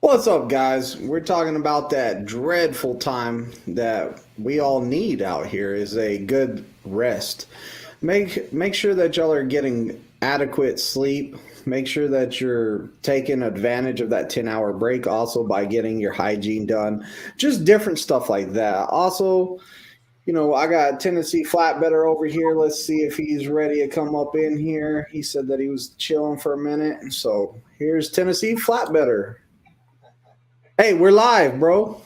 What's up, guys? We're talking about that dreadful time that we all need out here is a good rest. Make sure that y'all are getting adequate sleep. Make sure that you're taking advantage of that 10-hour break also by getting your hygiene done. Just different stuff like that. Also, I got Tennessee Flatbedder over here. Let's see if he's ready to come up in here. He said that he was chilling for a minute. So here's Tennessee Flatbedder. Hey, we're live, bro.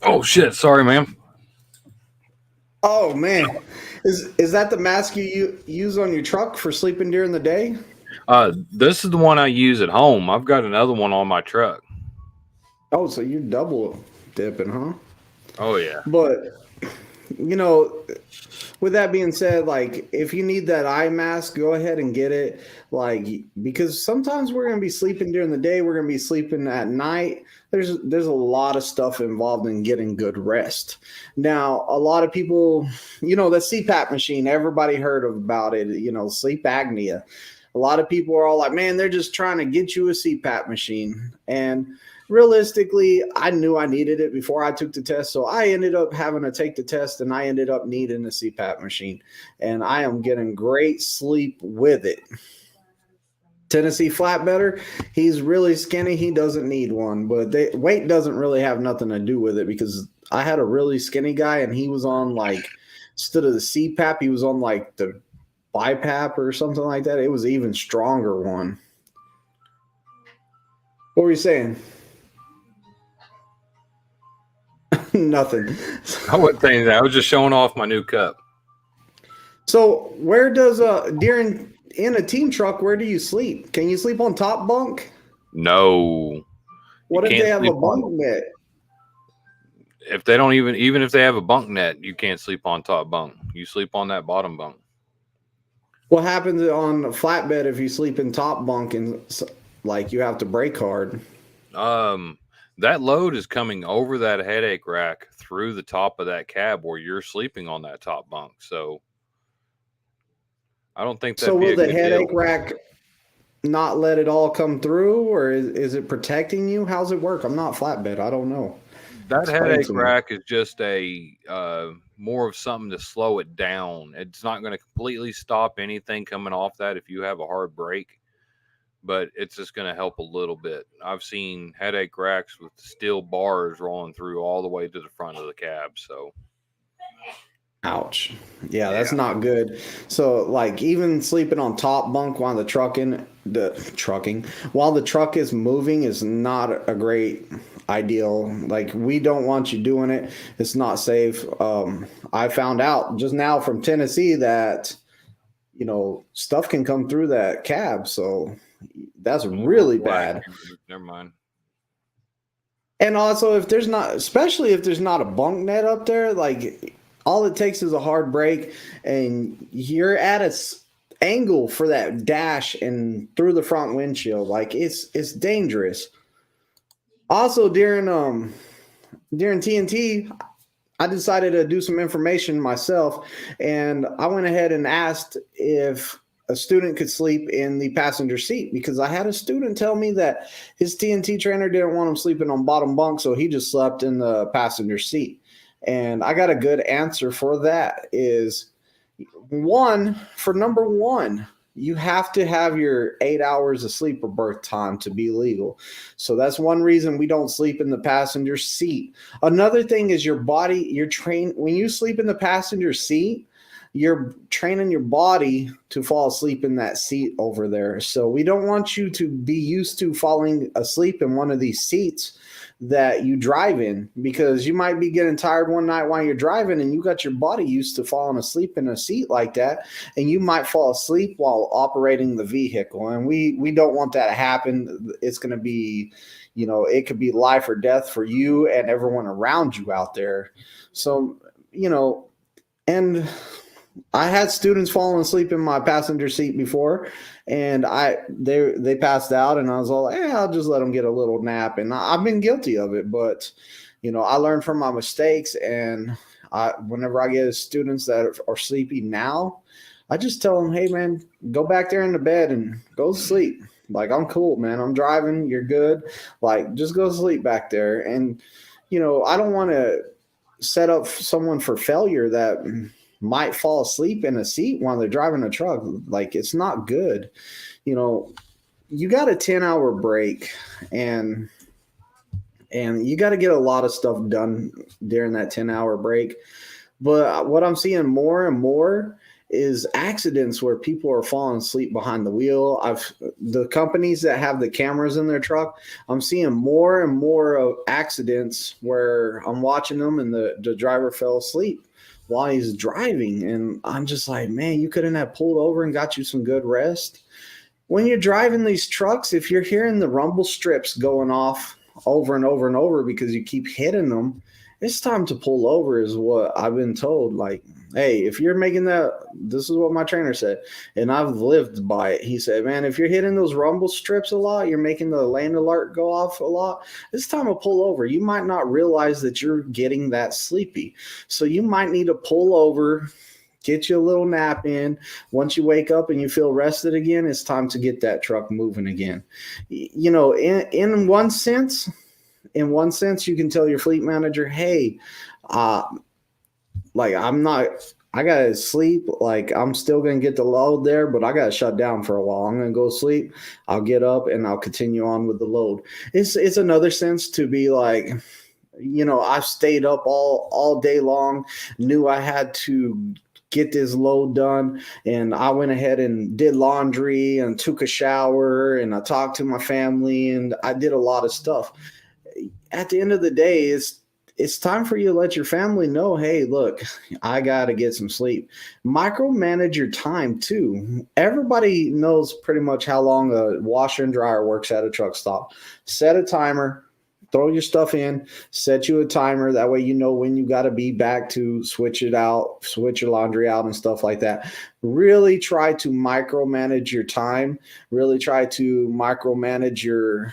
Oh shit! Sorry, ma'am. Oh man, is that the mask you use on your truck for sleeping during the day? This is the one I use at home. I've got another one on my truck. Oh, so you're double dipping, huh? Oh yeah. But you know, with that being said, like if you need that eye mask, go ahead and get it. Like because sometimes we're gonna be sleeping during the day, we're gonna be sleeping at night. There's a lot of stuff involved in getting good rest. Now, a lot of people, the CPAP machine, everybody heard about it, sleep apnea. A lot of people are all like, man, they're just trying to get you a CPAP machine. And realistically, I knew I needed it before I took the test. So I ended up having to take the test and I ended up needing a CPAP machine. And I am getting great sleep with it. Tennessee Flatbedder, he's really skinny. He doesn't need one, but weight doesn't really have nothing to do with it because I had a really skinny guy and he was on like, instead of the CPAP, he was on like the BiPAP or something like that. It was an even stronger one. What were you saying? Nothing. I wasn't saying that. I was just showing off my new cup. So where does during in a team truck, where do you sleep? Can you sleep on top bunk? No, you What if can't they have a sleep bunk on. net? If they don't even if they have a bunk net, you can't sleep on top bunk. You sleep on that bottom bunk. What happens on a flatbed if you sleep in top bunk and like you have to brake hard? That load is coming over that headache rack through the top of that cab where you're sleeping on that top bunk. So I don't think So that'd be will a the good headache deal. rack not let it all come through, or is it protecting you? How's it work? I'm not flatbed. I don't know. That Explain headache to me. rack is just a more of something to slow it down. It's not going to completely stop anything coming off that if you have a hard break, but it's just going to help a little bit. I've seen headache racks with steel bars rolling through all the way to the front of the cab. So Ouch. Yeah, that's yeah, not good. So like even sleeping on top bunk while while the truck is moving is not a great ideal. Like we don't want you doing it. It's not safe. I found out just now from Tennessee that stuff can come through that cab. So that's more really black. bad. Never mind. And also, if there's not, especially if there's not a bunk net up there, like all it takes is a hard brake, and you're at a angle for that dash and through the front windshield. Like it's dangerous. Also, during TNT, I decided to do some information myself, and I went ahead and asked if a student could sleep in the passenger seat because I had a student tell me that his TNT trainer didn't want him sleeping on bottom bunk, so he just slept in the passenger seat. And I got a good answer for that is for number one, you have to have your 8 hours of sleep or birth time to be legal. So that's one reason we don't sleep in the passenger seat. Another thing is your body, you're trained when you sleep in the passenger seat, you're training your body to fall asleep in that seat over there. So we don't want you to be used to falling asleep in one of these seats that you drive in because you might be getting tired one night while you're driving and you got your body used to falling asleep in a seat like that, and you might fall asleep while operating the vehicle, and we don't want that to happen. It's going to be, it could be life or death for you and everyone around you out there. So and I had students falling asleep in my passenger seat before, and they passed out, and I was all like, "Hey, I'll just let them get a little nap." And I've been guilty of it, but I learned from my mistakes, and whenever I get students that are sleepy now, I just tell them, "Hey, man, go back there in the bed and go to sleep." Like, I'm cool, man. I'm driving. You're good. Like, just go sleep back there. And, I don't want to set up someone for failure that might fall asleep in a seat while they're driving a truck. Like, it's not good. You know, you got a 10-hour break, and you got to get a lot of stuff done during that 10-hour break. But what I'm seeing more and more is accidents where people are falling asleep behind the wheel. The companies that have the cameras in their truck, I'm seeing more and more of accidents where I'm watching them and the driver fell asleep while he's driving. And I'm just like, man, you couldn't have pulled over and got you some good rest. When you're driving these trucks, if you're hearing the rumble strips going off over and over and over because you keep hitting them, it's time to pull over, is what I've been told. Like, hey, if you're making that, this is what my trainer said, and I've lived by it. He said, man, if you're hitting those rumble strips a lot, you're making the lane alert go off a lot, it's time to pull over. You might not realize that you're getting that sleepy. So you might need to pull over, get you a little nap in. Once you wake up and you feel rested again, it's time to get that truck moving again. In one sense, you can tell your fleet manager, hey, like, I gotta sleep. Like, I'm still gonna get the load there, but I gotta shut down for a while. I'm gonna go sleep. I'll get up and I'll continue on with the load. It's another sense to be like, I've stayed up all day long, knew I had to get this load done, and I went ahead and did laundry and took a shower and I talked to my family and I did a lot of stuff. At the end of the day, it's time for you to let your family know, hey, look, I got to get some sleep. Micromanage your time too. Everybody knows pretty much how long a washer and dryer works at a truck stop. Set a timer, throw your stuff in, set you a timer. That way you know when you got to be back to switch it out, switch your laundry out and stuff like that. Really try to micromanage your time. Really try to micromanage your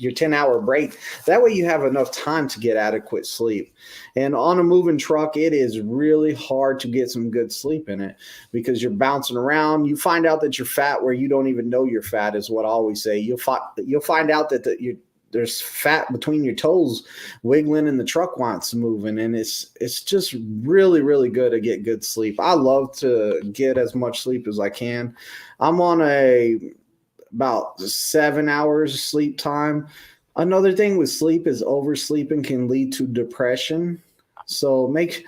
10-hour break. That way you have enough time to get adequate sleep. And on a moving truck, it is really hard to get some good sleep in it because you're bouncing around. You find out that you're fat where you don't even know you're fat, is what I always say. You'll find out that there's fat between your toes wiggling and the truck wants moving. And it's just really, really good to get good sleep. I love to get as much sleep as I can. I'm on about 7 hours sleep time. Another thing with sleep is oversleeping can lead to depression. So make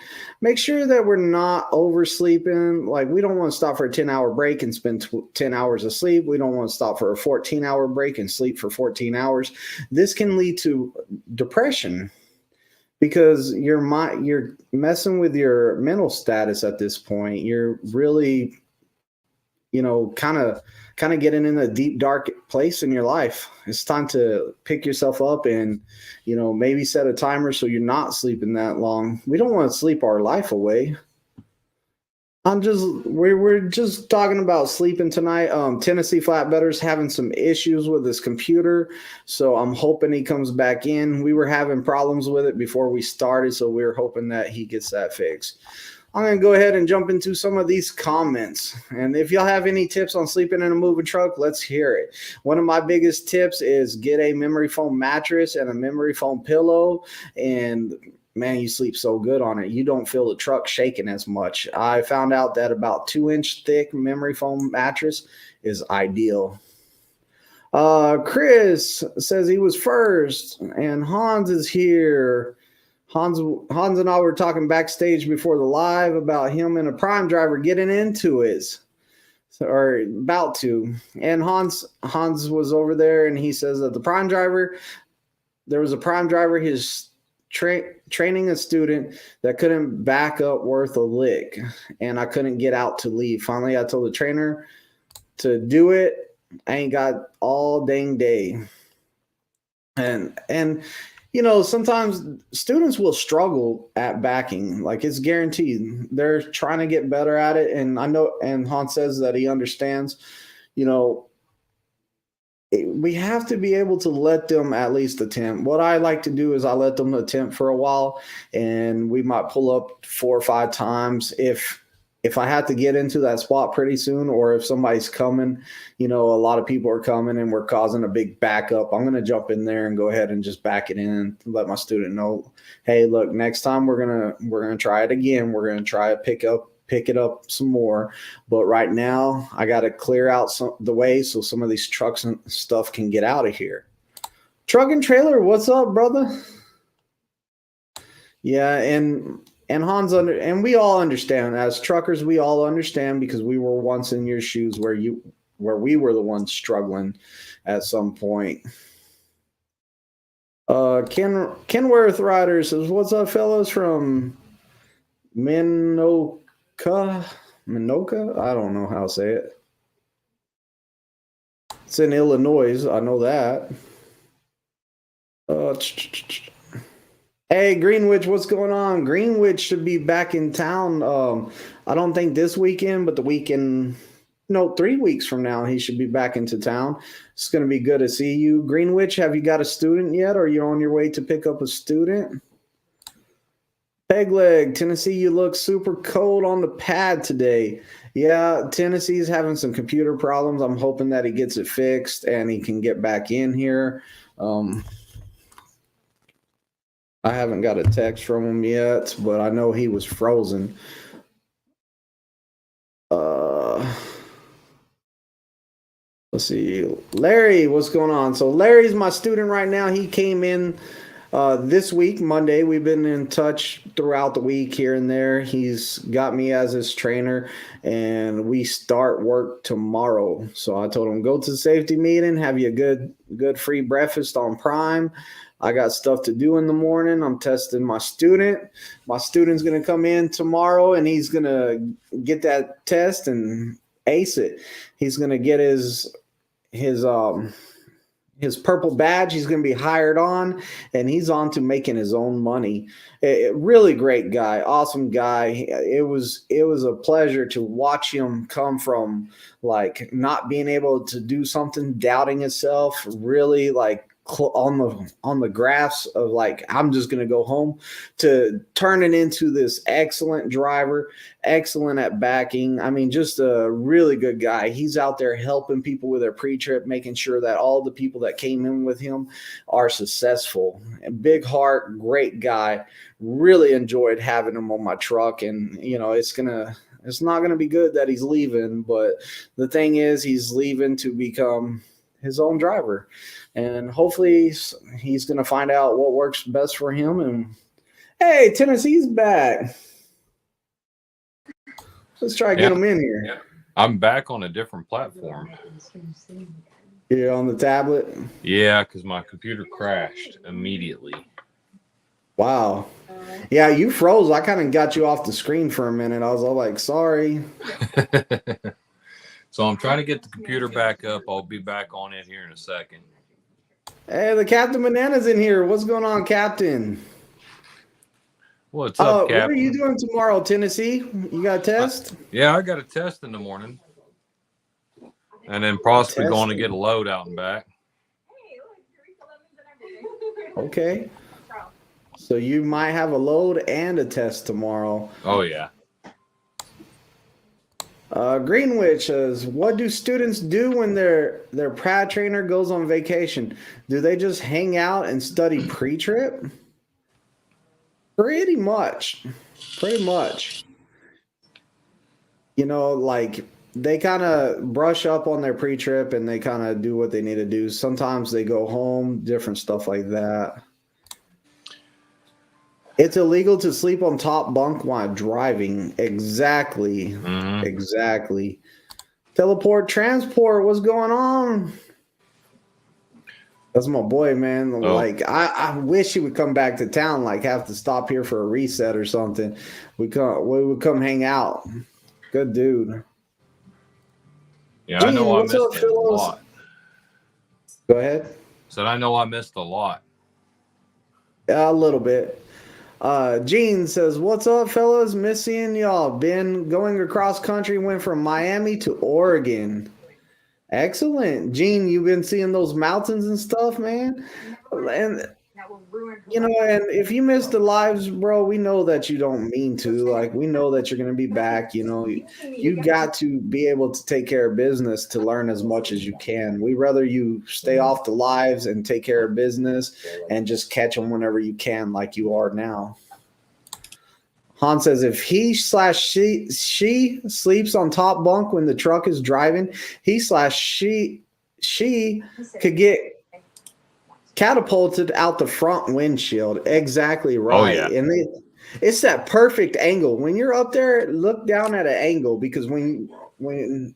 sure that we're not oversleeping. Like, we don't want to stop for a 10-hour break and spend 10 hours of sleep. We don't want to stop for a 14-hour break and sleep for 14 hours. This can lead to depression because you're messing with your mental status at this point. You're really, kind of getting in a deep, dark place in your life. It's time to pick yourself up and, maybe set a timer so you're not sleeping that long. We don't want to sleep our life away. We're just talking about sleeping tonight. Tennessee Flatbedder's having some issues with his computer, so I'm hoping he comes back in. We were having problems with it before we started, so we were hoping that he gets that fixed. I'm going to go ahead and jump into some of these comments. And if y'all have any tips on sleeping in a moving truck, let's hear it. One of my biggest tips is get a memory foam mattress and a memory foam pillow. And man, you sleep so good on it. You don't feel the truck shaking as much. I found out that about 2-inch thick memory foam mattress is ideal. Chris says he was first, and Hans is here. Hans and I were talking backstage before the live about him and a prime driver getting into it, or about to. And Hans was over there, and he says that there was a prime driver, his training a student that couldn't back up worth a lick, and I couldn't get out to leave. Finally, I told the trainer to do it. I ain't got all dang day. And sometimes students will struggle at backing. Like, it's guaranteed. They're trying to get better at it. And I know, and Hans says that he understands, we have to be able to let them at least attempt. What I like to do is I let them attempt for a while, and we might pull up 4 or 5 times. If if I have to get into that spot pretty soon, or if somebody's coming, a lot of people are coming and we're causing a big backup, I'm going to jump in there and go ahead and just back it in and let my student know, hey, look, next time we're going to try it again. We're going to try to pick it up some more. But right now I got to clear out the way so some of these trucks and stuff can get out of here. Truck and trailer, what's up, brother? Yeah, and Hans and we all understand as truckers, we all understand because we were once in your shoes where we were the ones struggling at some point. Kenworth Rider says, "What's up, fellas from Minoka? I don't know how to say it. It's in Illinois. I know that." Hey, Greenwich, what's going on? Greenwich should be back in town. I don't think this weekend, but the weekend, 3 weeks from now, he should be back into town. It's going to be good to see you. Greenwich, have you got a student yet, or are you on your way to pick up a student? Pegleg, Tennessee, you look super cold on the pad today. Yeah, Tennessee's having some computer problems. I'm hoping that he gets it fixed and he can get back in here. I haven't got a text from him yet, but I know he was frozen. Let's see. Larry, what's going on? So Larry's my student right now. He came in this week, Monday. We've been in touch throughout the week here and there. He's got me as his trainer, and we start work tomorrow. So I told him, go to the safety meeting, have you a good free breakfast on Prime. I got stuff to do in the morning. I'm testing my student. My student's going to come in tomorrow, and he's going to get that test and ace it. He's going to get his purple badge. He's going to be hired on, and he's on to making his own money. Really great guy, awesome guy. It was a pleasure to watch him come from like not being able to do something, doubting himself, really like on the graphs of like, I'm just going to go home, to turning into this excellent driver, excellent at backing. I mean, just a really good guy. He's out there helping people with their pre-trip, making sure that all the people that came in with him are successful. And big heart, great guy. Really enjoyed having him on my truck. And, it's not going to be good that he's leaving, but the thing is, he's leaving to become his own driver. And hopefully he's going to find out what works best for him. And hey, Tennessee's back. Let's try to get him in here. Yeah. I'm back on a different platform. You're on the tablet? Yeah, because my computer crashed immediately. Wow. Yeah, you froze. I kind of got you off the screen for a minute. I was all like, sorry. So I'm trying to get the computer back up. I'll be back on it here in a second. Hey, the Captain Banana's in here. What's going on, Captain? What's up, Captain? What are you doing tomorrow, Tennessee? You got a test? Yeah, I got a test in the morning. And then possibly going to get a load out and back. Okay. So you might have a load and a test tomorrow. Oh, yeah. Greenwich says, what do students do when their pad trainer goes on vacation? Do they just hang out and study pre-trip? Pretty much. Like they kind of brush up on their pre-trip and they kind of do what they need to do. Sometimes they go home, different stuff like that. It's illegal to sleep on top bunk while driving. Exactly. Mm-hmm. Exactly. Teleport transport. What's going on? That's my boy, man. Oh. Like I wish he would come back to town. Like have to stop here for a reset or something. We would come hang out. Good dude. Yeah, Gene, I know I missed a lot. Go ahead. Said I know I missed a lot. Yeah, a little bit. Gene says, what's up, fellas? Miss seeing y'all. Been going across country, went from Miami to Oregon. Excellent. Gene, you've been seeing those mountains and stuff, man? And You know, and if you miss the lives, bro, we know that you don't mean to. Like, we know that you're going to be back. You know, you got to be able to take care of business to learn as much as you can. We rather you stay off the lives and take care of business and just catch them whenever you can, like you are now. Han says if he/she sleeps on top bunk when the truck is driving, he/she could get catapulted out the front windshield. Exactly right. Oh, yeah. And it's that perfect angle. When you're up there, look down at an angle, because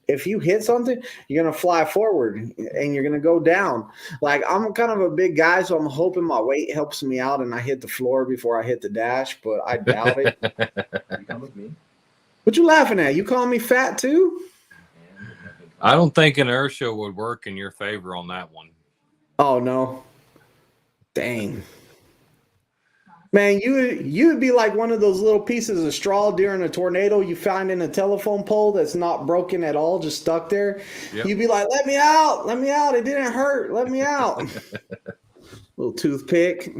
if you hit something, you're gonna fly forward and you're gonna go down. Like, I'm kind of a big guy, so I'm hoping my weight helps me out and I hit the floor before I hit the dash, but I doubt it. You come with me. What you laughing at? You calling me fat too? I don't think inertia would work in your favor on that one. Oh no. Dang. Man, you would be like one of those little pieces of straw during a tornado you find in a telephone pole that's not broken at all, just stuck there. Yep. You'd be like, let me out, it didn't hurt, let me out. Little toothpick.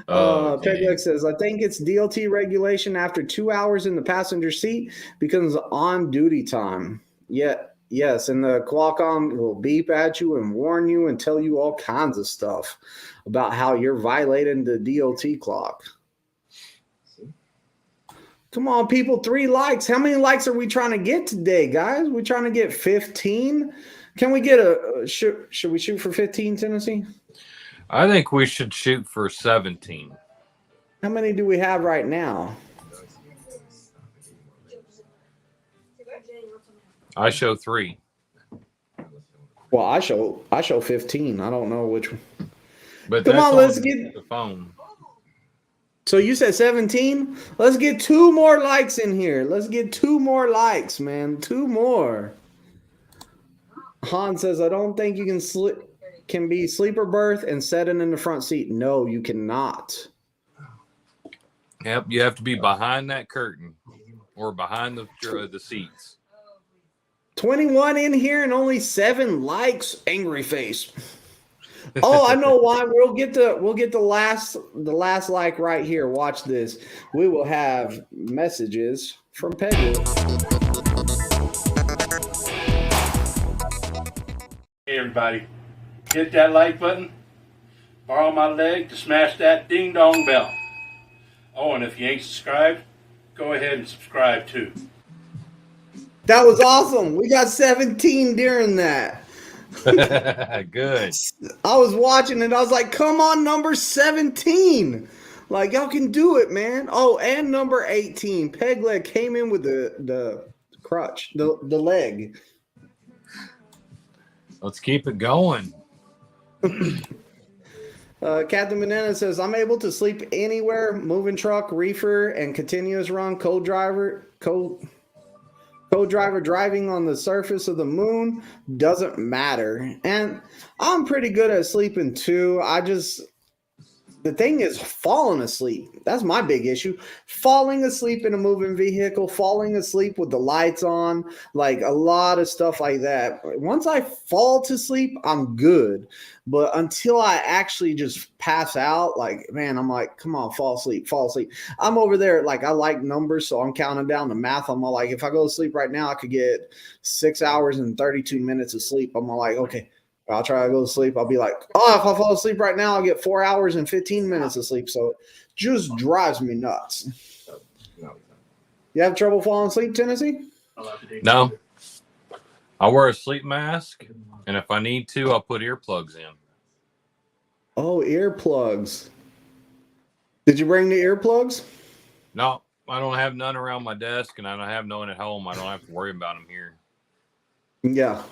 Pegleg says, I think it's DOT regulation after 2 hours in the passenger seat becomes on duty time. Yes, and the Qualcomm will beep at you and warn you and tell you all kinds of stuff about how you're violating the DOT clock. Come on, people, 3 likes. How many likes are we trying to get today, guys? We're trying to get 15. Can we get should we shoot for 15, Tennessee? I think we should shoot for 17. How many do we have right now? I show 3. Well, I show 15. I don't know which one. But come on, let's get the phone. So you said 17? Let's get 2 more likes in here. Let's get 2 more likes, man. 2 more. Han says, I don't think you can be sleeper berth and setting in the front seat. No, you cannot. Yep, you have to be behind that curtain or behind the seats. 21 in here and only 7 likes. Angry face. Oh, I know why. We'll get the last like right here. Watch this. We will have messages from Peggy. Hey everybody, hit that like button. Borrow my leg to smash that ding dong bell. Oh, and if you ain't subscribed, go ahead and subscribe too. That was awesome. We got 17 during that. Good. I was watching it. I was like, come on, number 17. Like, y'all can do it, man. Oh, and number 18. Pegleg came in with the crutch, the leg. Let's keep it going. Captain Banana says, I'm able to sleep anywhere, moving truck, reefer, and continuous run, co-driver driving on the surface of the moon, doesn't matter. And I'm pretty good at sleeping too. The thing is falling asleep. That's my big issue. Falling asleep in a moving vehicle, falling asleep with the lights on, like a lot of stuff like that. Once I fall to sleep, I'm good. But until I actually just pass out, like, man, I'm like, come on, fall asleep. I'm over there, like, I like numbers, so I'm counting down the math. I'm all like, if I go to sleep right now, I could get 6 hours and 32 minutes of sleep. I'm all like, okay, I'll try to go to sleep. I'll be like, oh, if I fall asleep right now, I'll get 4 hours and 15 minutes of sleep. So it just drives me nuts. You have trouble falling asleep, Tennessee? No. I wear a sleep mask, and if I need to, I'll put earplugs in. Oh, earplugs. Did you bring the earplugs? No, I don't have none around my desk, and I don't have none at home. I don't have to worry about them here. Yeah.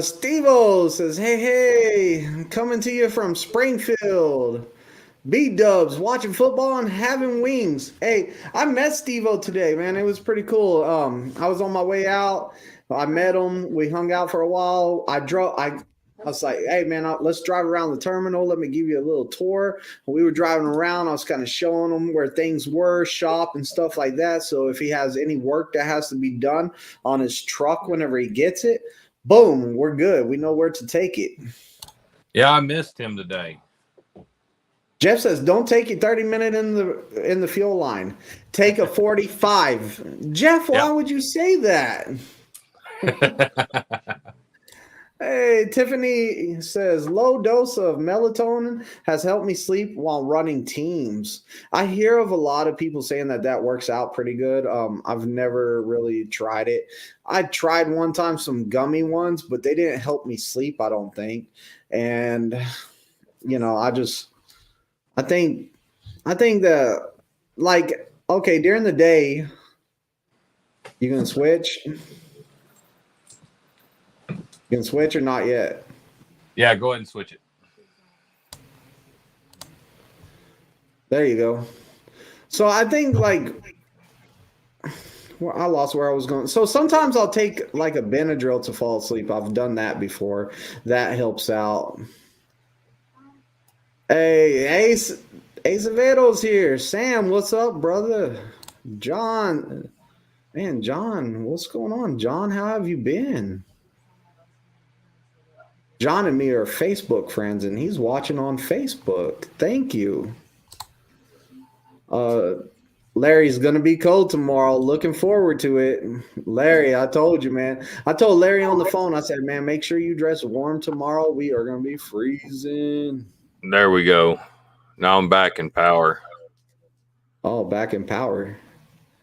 Steve-O says, hey, I'm coming to you from Springfield. B-dubs, watching football and having wings. Hey, I met Steve-O today, man. It was pretty cool. I was on my way out. I met him. We hung out for a while. I was like, hey, man, let's drive around the terminal. Let me give you a little tour. We were driving around. I was kind of showing him where things were, shop and stuff like that. So if he has any work that has to be done on his truck whenever he gets it. Boom, we're good. We know where to take it. Yeah, I missed him today. Jeff says, "Don't take it 30-minute in the fuel line. Take a 45." Jeff, why would you say that? Hey, Tiffany says, "Low dose of melatonin has helped me sleep while running teams." I hear of a lot of people saying that works out pretty good. I've never really tried it. I tried one time some gummy ones, but they didn't help me sleep, I don't think. And I think that, like, okay, during the day, you can switch. You can switch or not yet? Yeah, go ahead and switch it. There you go. So I think, like, well, I lost where I was going. So sometimes I'll take like a Benadryl to fall asleep. I've done that before. That helps out. Hey, Ace Avedo's here. Sam, what's up, brother? John, man, John, what's going on? John, how have you been? John and me are Facebook friends, and he's watching on Facebook. Thank you. Larry's going to be cold tomorrow. Looking forward to it. Larry, I told you, man. I told Larry on the phone, I said, man, make sure you dress warm tomorrow. We are going to be freezing. There we go. Now I'm back in power. Oh, back in power.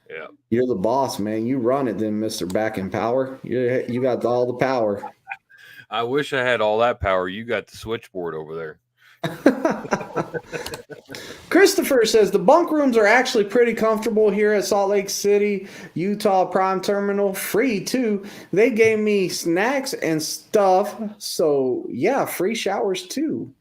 Yeah. You're the boss, man. You run it then, Mr. Back in Power. You got all the power. I wish I had all that power. You got the switchboard over there. Christopher says the bunk rooms are actually pretty comfortable here at Salt Lake City, Utah Prime Terminal. Free too. They gave me snacks and stuff. So yeah, free showers too.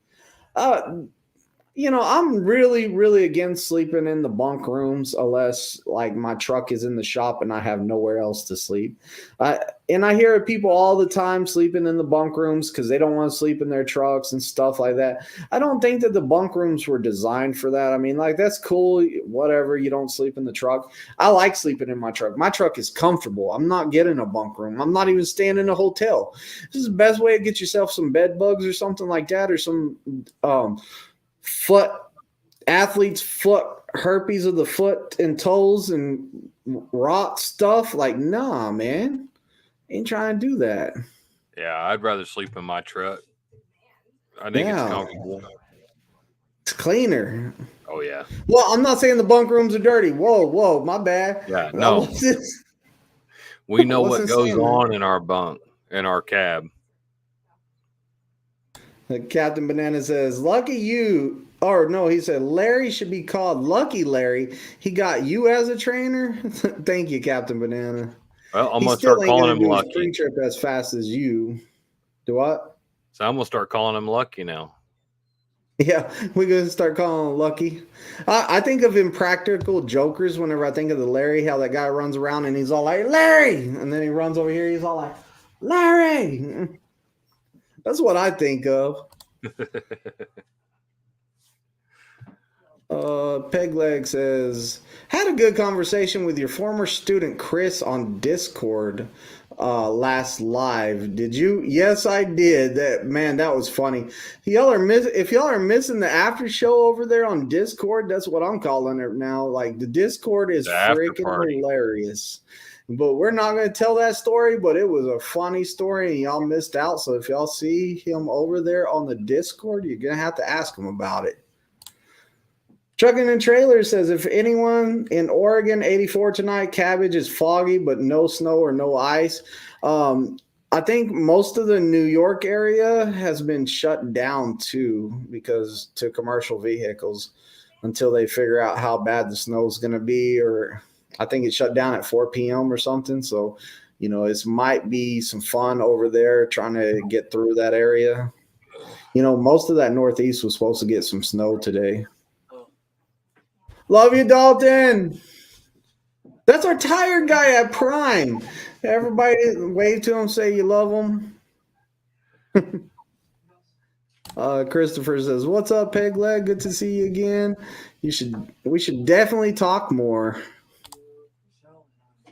I'm really, really against sleeping in the bunk rooms unless, like, my truck is in the shop and I have nowhere else to sleep. And I hear people all the time sleeping in the bunk rooms because they don't want to sleep in their trucks and stuff like that. I don't think that the bunk rooms were designed for that. I mean, like, that's cool, whatever, you don't sleep in the truck. I like sleeping in my truck. My truck is comfortable. I'm not getting a bunk room. I'm not even staying in a hotel. This is the best way to get yourself some bed bugs or something like that, or some athlete's foot herpes of the foot and toes and rot stuff. Like, nah, man, ain't trying to do that. Yeah, I'd rather sleep in my truck. I think it's comfortable. It's cleaner. Oh yeah. Well, I'm not saying the bunk rooms are dirty. Whoa, my bad. Yeah, no. We know what goes on in our bunk, in our cab. Captain Banana says, "Lucky you." Or no, he said Larry should be called Lucky Larry. He got you as a trainer. Thank you, Captain Banana. Well, I'm gonna start calling him Lucky. Free trip as fast as you. Do what? So I'm gonna start calling him Lucky now. Yeah, we're gonna start calling him Lucky. I think of Impractical Jokers whenever I think of the Larry, how that guy runs around and he's all like, "Larry," and then he runs over here, he's all like, "Larry." That's what I think of. Pegleg says, "Had a good conversation with your former student Chris on Discord last live. Did you?" Yes, I did. That was funny. If y'all are missing the after show over there on Discord, that's what I'm calling it now. Like, the Discord is freaking hilarious. But we're not going to tell that story, but it was a funny story and y'all missed out. So if y'all see him over there on the Discord, you're going to have to ask him about it. Trucking and Trailer says, if anyone in Oregon, 84 tonight, Cabbage is foggy, but no snow or no ice. I think most of the New York area has been shut down too, because to commercial vehicles until they figure out how bad the snow is going to be, or I think it shut down at 4 p.m. or something. So, it might be some fun over there trying to get through that area. Most of that Northeast was supposed to get some snow today. Love you, Dalton. That's our tire guy at Prime. Everybody wave to him, say you love him. Christopher says, "What's up, Peg Leg? Good to see you again. We should definitely talk more."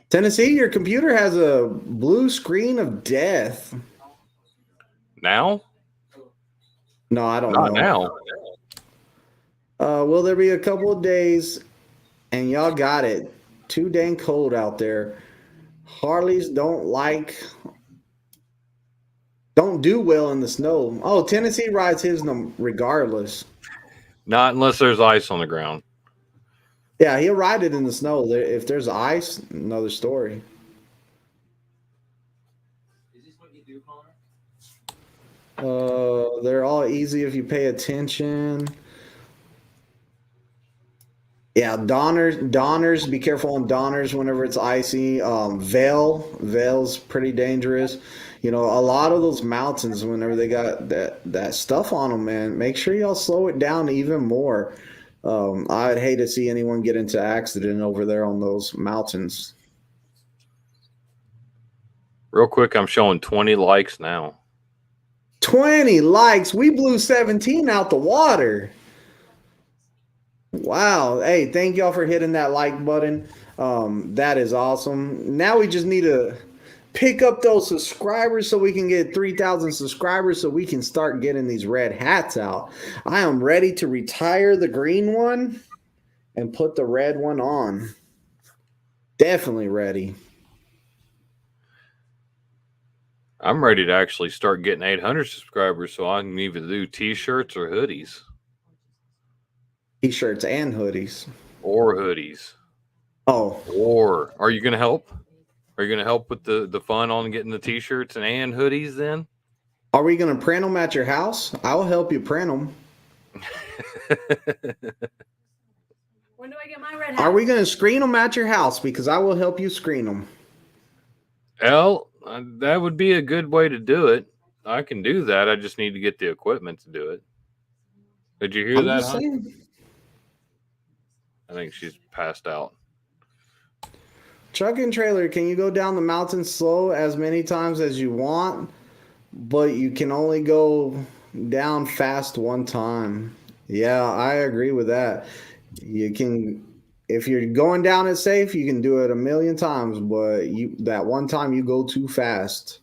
Tennessee, your computer has a blue screen of death. Now? No, I don't Not know. now. Will there be a couple of days and y'all got it too dang cold out there? Harleys don't do well in the snow. Oh, Tennessee rides his regardless. Not unless there's ice on the ground. Yeah, he'll ride it in the snow. If there's ice, another story. They're all easy if you pay attention. Yeah, Donners, be careful on Donners whenever it's icy. Vale's pretty dangerous. You know, a lot of those mountains, whenever they got that stuff on them, man, make sure y'all slow it down even more. I'd hate to see anyone get into accident over there on those mountains. Real quick, I'm showing 20 likes now. 20 likes. We blew 17 out the water. Wow. Hey, thank y'all for hitting that like button. That is awesome. Now we just need to pick up those subscribers so we can get 3,000 subscribers so we can start getting these red hats out. I am ready to retire the green one and put the red one on. Definitely ready. I'm ready to actually start getting 800 subscribers so I can either do t-shirts or hoodies. T-shirts and hoodies. Or hoodies. Oh. Or are you going to help? Are you going to help with the fun on getting the t-shirts and hoodies then? Are we going to print them at your house? I'll help you print them. When do I get my red hat? Are we going to screen them at your house? Because I will help you screen them. Well, that would be a good way to do it. I can do that. I just need to get the equipment to do it. Did you hear I'm that, just saying. I think she's passed out. Truck and trailer, can you go down the mountain slow as many times as you want, but you can only go down fast one time? Yeah, I agree with that. You can, if you're going down it safe, you can do it a million times, but that one time you go too fast.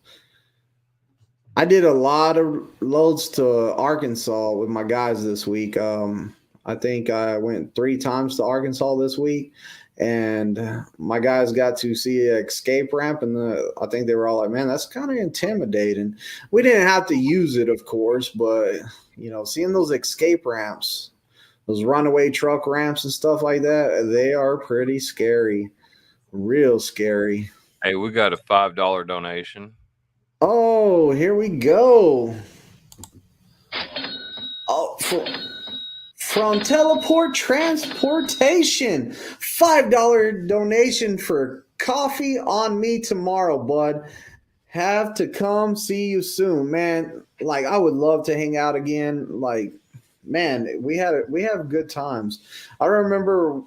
I did a lot of loads to Arkansas with my guys this week. I think I went 3 times to Arkansas this week, and my guys got to see an escape ramp, and I think they were all like, man, that's kind of intimidating. We didn't have to use it, of course, but, you know, seeing those escape ramps, those runaway truck ramps and stuff like that, they are pretty scary, real scary. Hey, we got a $5 donation. Oh, here we go. Oh, from Teleport Transportation, $5 donation for coffee on me tomorrow, bud. Have to come see you soon, man. Like, I would love to hang out again. Like, man, we have good times. I remember,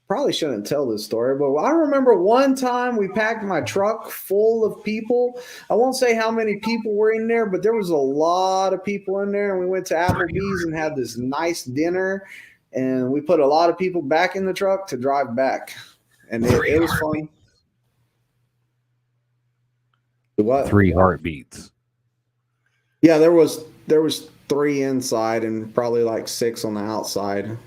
probably shouldn't tell this story, but I remember one time we packed my truck full of people. I won't say how many people were in there, but there was a lot of people in there, and we went to Applebee's and had this nice dinner, and we put a lot of people back in the truck to drive back, and it was fun. What? 3 heartbeats. Yeah, there was 3 inside and probably like 6 on the outside.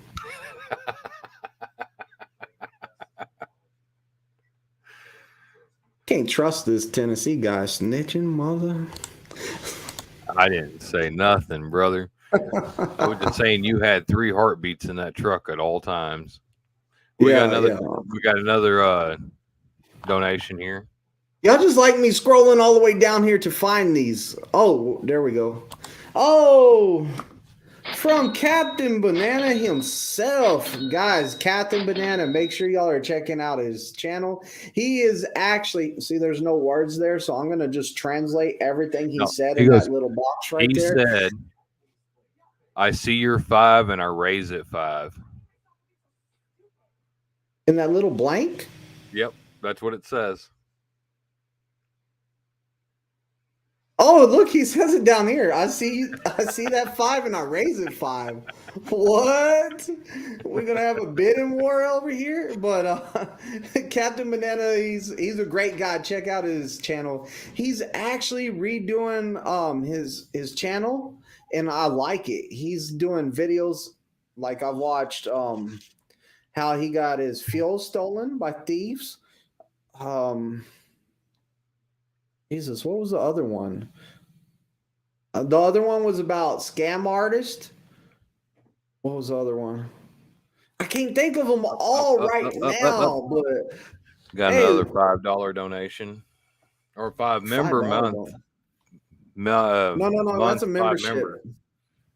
Can't trust this Tennessee guy, snitching mother. I didn't say nothing, brother. I was just saying you had 3 heartbeats in that truck at all times. We got another donation here. Y'all just like me scrolling all the way down here to find these. Oh, there we go. Oh, from Captain Banana himself. Guys, Captain Banana, make sure y'all are checking out his channel. He is actually, see, there's no words there, so I'm going to just translate everything he said in that little box right there. He said, I see your 5 and I raise it 5. In that little blank? Yep, that's what it says. Oh, look, he says it down here. I see that 5 and I raise it 5. What? We're gonna have a bidding war over here? But Captain Banana, he's a great guy. Check out his channel. He's actually redoing his channel, and I like it. He's doing videos like I've watched how he got his fuel stolen by thieves. Jesus, what was the other one? The other one was about scam artist. What was the other one? I can't think of them all right now, but Got hey, another $5 donation or 5 member $5 month. don't- No, no, that's a membership. member.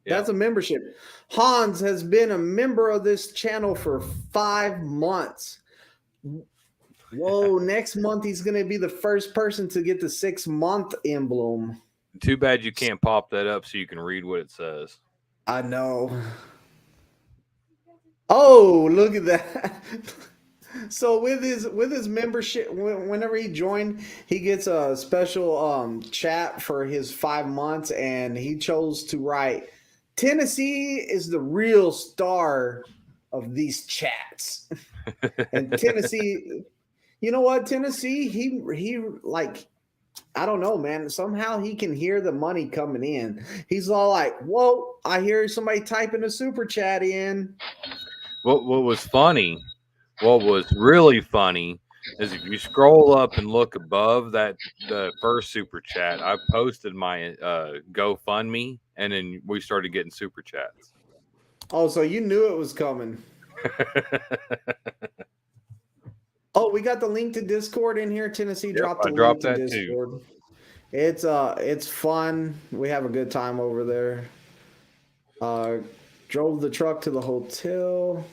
Yeah. That's a membership. Hans has been a member of this channel for 5 months. Whoa, next month he's going to be the first person to get the 6-month emblem. Too bad you can't pop that up so you can read what it says. I know. Oh, look at that. So with his membership, whenever he joined, he gets a special chat for his 5 months, and he chose to write, Tennessee is the real star of these chats. And Tennessee, you know what, Tennessee, he like, I don't know, man. Somehow he can hear the money coming in. He's all like, whoa, I hear somebody typing a super chat in. What was funny, what was really funny is if you scroll up and look above the first super chat, I posted my GoFundMe, and then we started getting super chats. Oh, so you knew it was coming. Oh, we got the link to Discord in here. Tennessee dropped the link to Discord. Too. It's fun. We have a good time over there. Drove the truck to the hotel.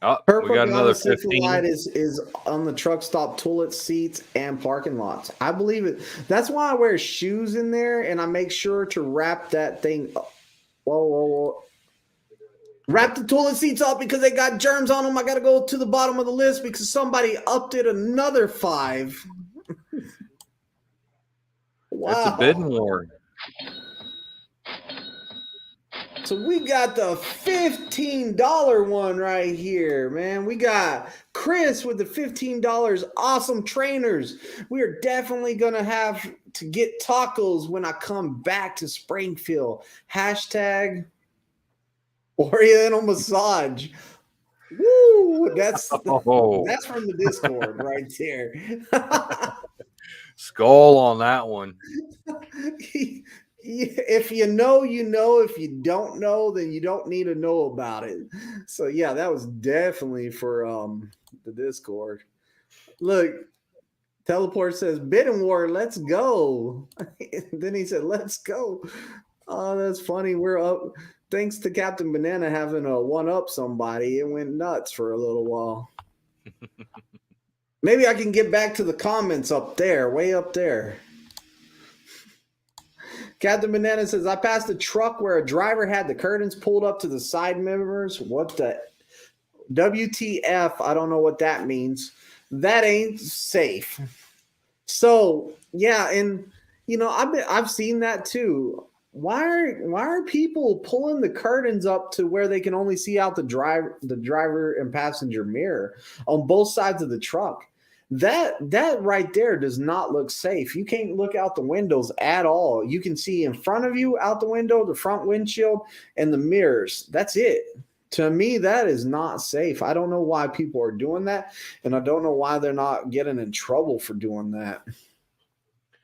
Oh, Purple we got another 15. Light is on the truck stop toilet seats and parking lots. I believe it. That's why I wear shoes in there, and I make sure to wrap that thing up. Whoa. Wrap the toilet seats up because they got germs on them. I got to go to the bottom of the list because somebody upped it another 5. Wow. It's a bidding war. So we got the $15 one right here, man. We got Chris with the $15. Awesome trainers. We are definitely going to have to get tacos when I come back to Springfield. Hashtag Oriental Massage. Woo! That's from the Discord right there. Skull on that one. If you know, you know. If you don't know, then you don't need to know about it. So yeah, that was definitely for the Discord. Look, Teleport says bidding war, let's go. Then he said, let's go. Oh, that's funny. We're up. Thanks to Captain Banana having a one-up somebody, it went nuts for a little while. Maybe I can get back to the comments up there, way up there. Captain Banana says, I passed a truck where a driver had the curtains pulled up to the side mirrors. What the WTF? I don't know what that means. That ain't safe. So, yeah, and, you know, I've seen that too. Why are people pulling the curtains up to where they can only see out the driver and passenger mirror on both sides of the truck? That right there does not look safe. You can't look out the windows at all. You can see in front of you out the window, the front windshield, and the mirrors. That's it. To me, that is not safe. I don't know why people are doing that, and I don't know why they're not getting in trouble for doing that.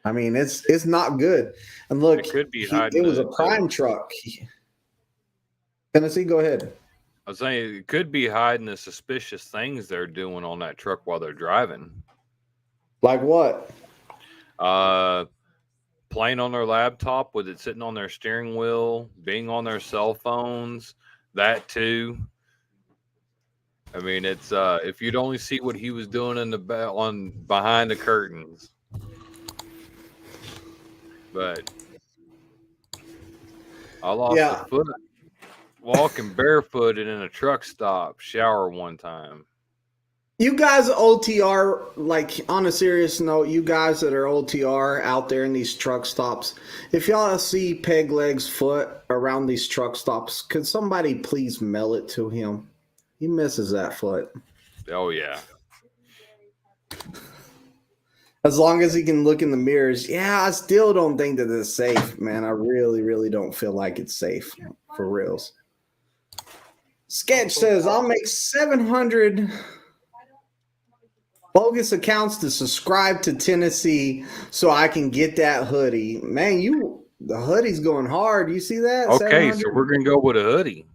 I mean, it's not good. And look, it could be it was a prime truck. Tennessee, go ahead. I was saying it could be hiding the suspicious things they're doing on that truck while they're driving. Like what? Playing on their laptop with it sitting on their steering wheel, being on their cell phones, that too. I mean, it's if you'd only see what he was doing in the behind the curtains. But I lost a foot walking barefooted in a truck stop shower one time. You guys OTR, like on a serious note, you guys that are OTR out there in these truck stops, if y'all see Peg Leg's foot around these truck stops, could somebody please mail it to him? He misses that foot. Oh yeah. As long as he can look in the mirrors. Yeah, I still don't think that it's safe, man. I really, really don't feel like it's safe for reals. Sketch says, I'll make 700 bogus accounts to subscribe to Tennessee so I can get that hoodie. Man, the hoodie's going hard. You see that? Okay, 700? so we're gonna go with a hoodie.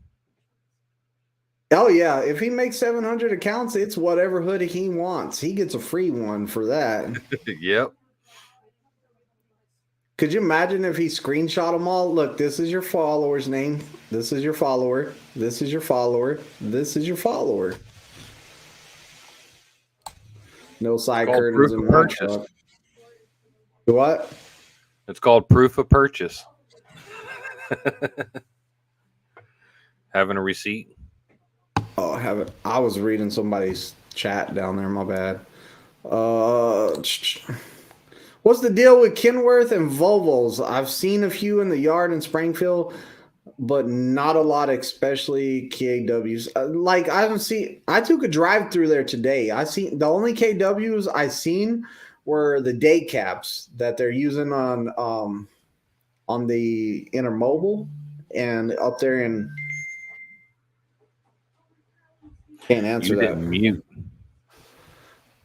Oh yeah, if he makes 700 accounts, it's whatever hoodie he wants. He gets a free one for that. Yep. Could you imagine if he screenshot them all? Look, this is your follower's name. This is your follower. This is your follower. This is your follower. No side Called curtains proof in of my purchase. truck. What? It's called proof of purchase. Having a receipt. Oh, I haven't. I was reading somebody's chat down there. My bad. What's the deal with Kenworth and Volvos? I've seen a few in the yard in Springfield, but not a lot, especially KWs. Like I haven't seen. I took a drive through there today. I seen the only KWs I seen were the day cabs that they're using on the intermobile and up there in. Can't answer You that. didn't mute.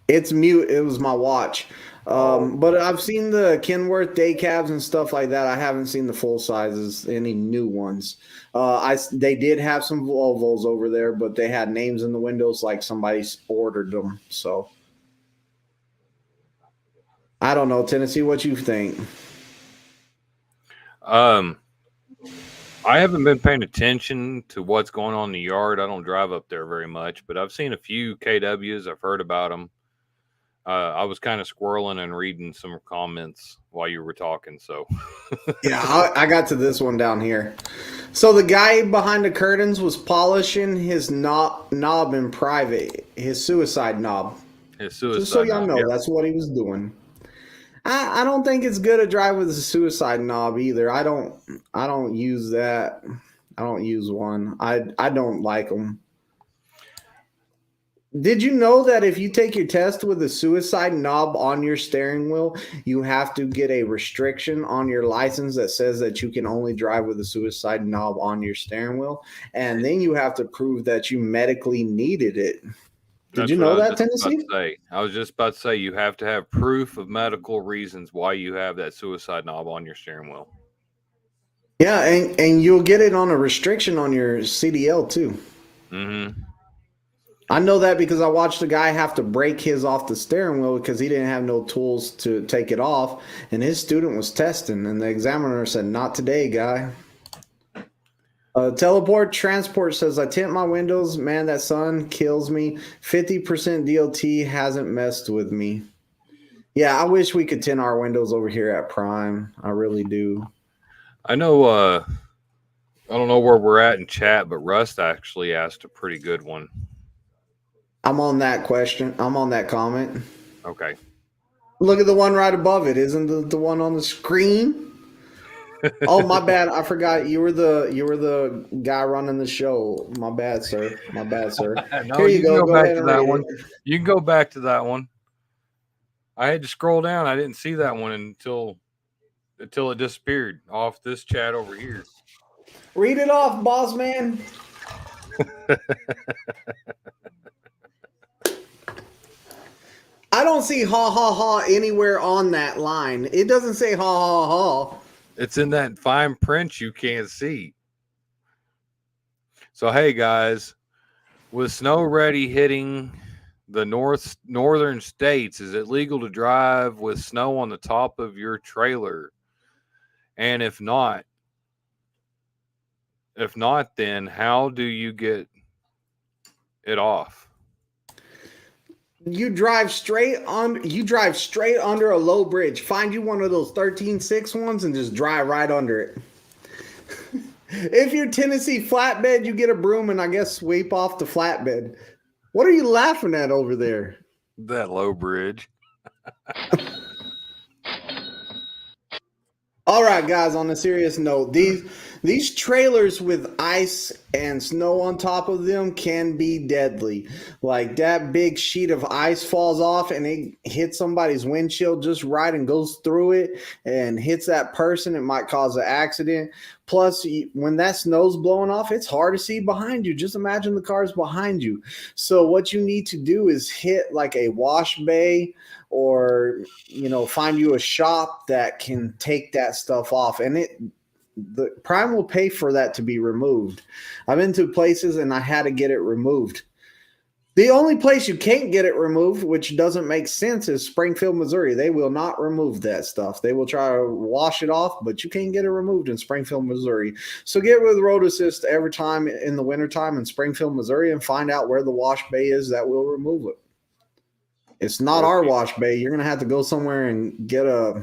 It's mute. It was my watch. But I've seen the Kenworth day cabs and stuff like that. I haven't seen the full sizes, any new ones. They did have some Volvos over there, but they had names in the windows like somebody ordered them. So I don't know, Tennessee. What you think? I haven't been paying attention to what's going on in the yard. I don't drive up there very much, but I've seen a few KWs. I've heard about them. I was kind of squirreling and reading some comments while you were talking. So, Yeah, I got to this one down here. So the guy behind the curtains was polishing his knob in private, his suicide knob. his suicide. Just so y'all know, yeah. that's what he was doing. I don't think it's good to drive with a suicide knob either. I don't use that. I don't use one. I don't like them. Did you know that if you take your test with a suicide knob on your steering wheel, you have to get a restriction on your license that says that you can only drive with a suicide knob on your steering wheel? And then you have to prove that you medically needed it. Did you know that, Tennessee? I was just about to say you have to have proof of medical reasons why you have that suicide knob on your steering wheel. Yeah, and you'll get it on a restriction on your CDL too. Mm-hmm. I know that because I watched a guy have to break his off the steering wheel because he didn't have no tools to take it off, and his student was testing, and the examiner said, "Not today, guy." Teleport Transport says, I tint my windows. Man, that sun kills me. 50% DOT hasn't messed with me. Yeah, I wish we could tint our windows over here at Prime. I really do. I know, I don't know where we're at in chat, but Rust actually asked a pretty good one. I'm on that question. I'm on that comment. Okay. Look at the one right above it. Isn't the one on the screen? Oh, my bad. I forgot you were the guy running the show. My bad, sir. My bad, sir. No, Here you go. Go back ahead to and that read one. it. You can go back to that one. I had to scroll down. I didn't see that one until it disappeared off this chat over here. Read it off, boss man. I don't see ha ha ha anywhere on that line. It doesn't say ha ha ha. It's in that fine print you can't see. So hey guys, with snow ready hitting the northern states, is it legal to drive with snow on the top of your trailer? And if not, then how do you get it off? You drive straight under a low bridge. Find you one of those 13.6 ones and just drive right under it. If you're Tennessee Flatbed, you get a broom and I guess sweep off the flatbed. What are you laughing at over there? That low bridge. All right, guys, on a serious note, these trailers with ice and snow on top of them can be deadly. Like that big sheet of ice falls off and it hits somebody's windshield just right and goes through it and hits that person. It might cause an accident. Plus, when that snow's blowing off, it's hard to see behind you. Just imagine the cars behind you. So what you need to do is hit like a wash bay, or find you a shop that can take that stuff off, and the Prime will pay for that to be removed. I've been to places and I had to get it removed. The only place you can't get it removed, which doesn't make sense, is Springfield, Missouri. They will not remove that stuff. They will try to wash it off, but you can't get it removed in Springfield, Missouri. So get with Road Assist every time in the wintertime in Springfield, Missouri, and find out where the wash bay is that will remove it. It's not our wash bay. You're gonna have to go somewhere and get a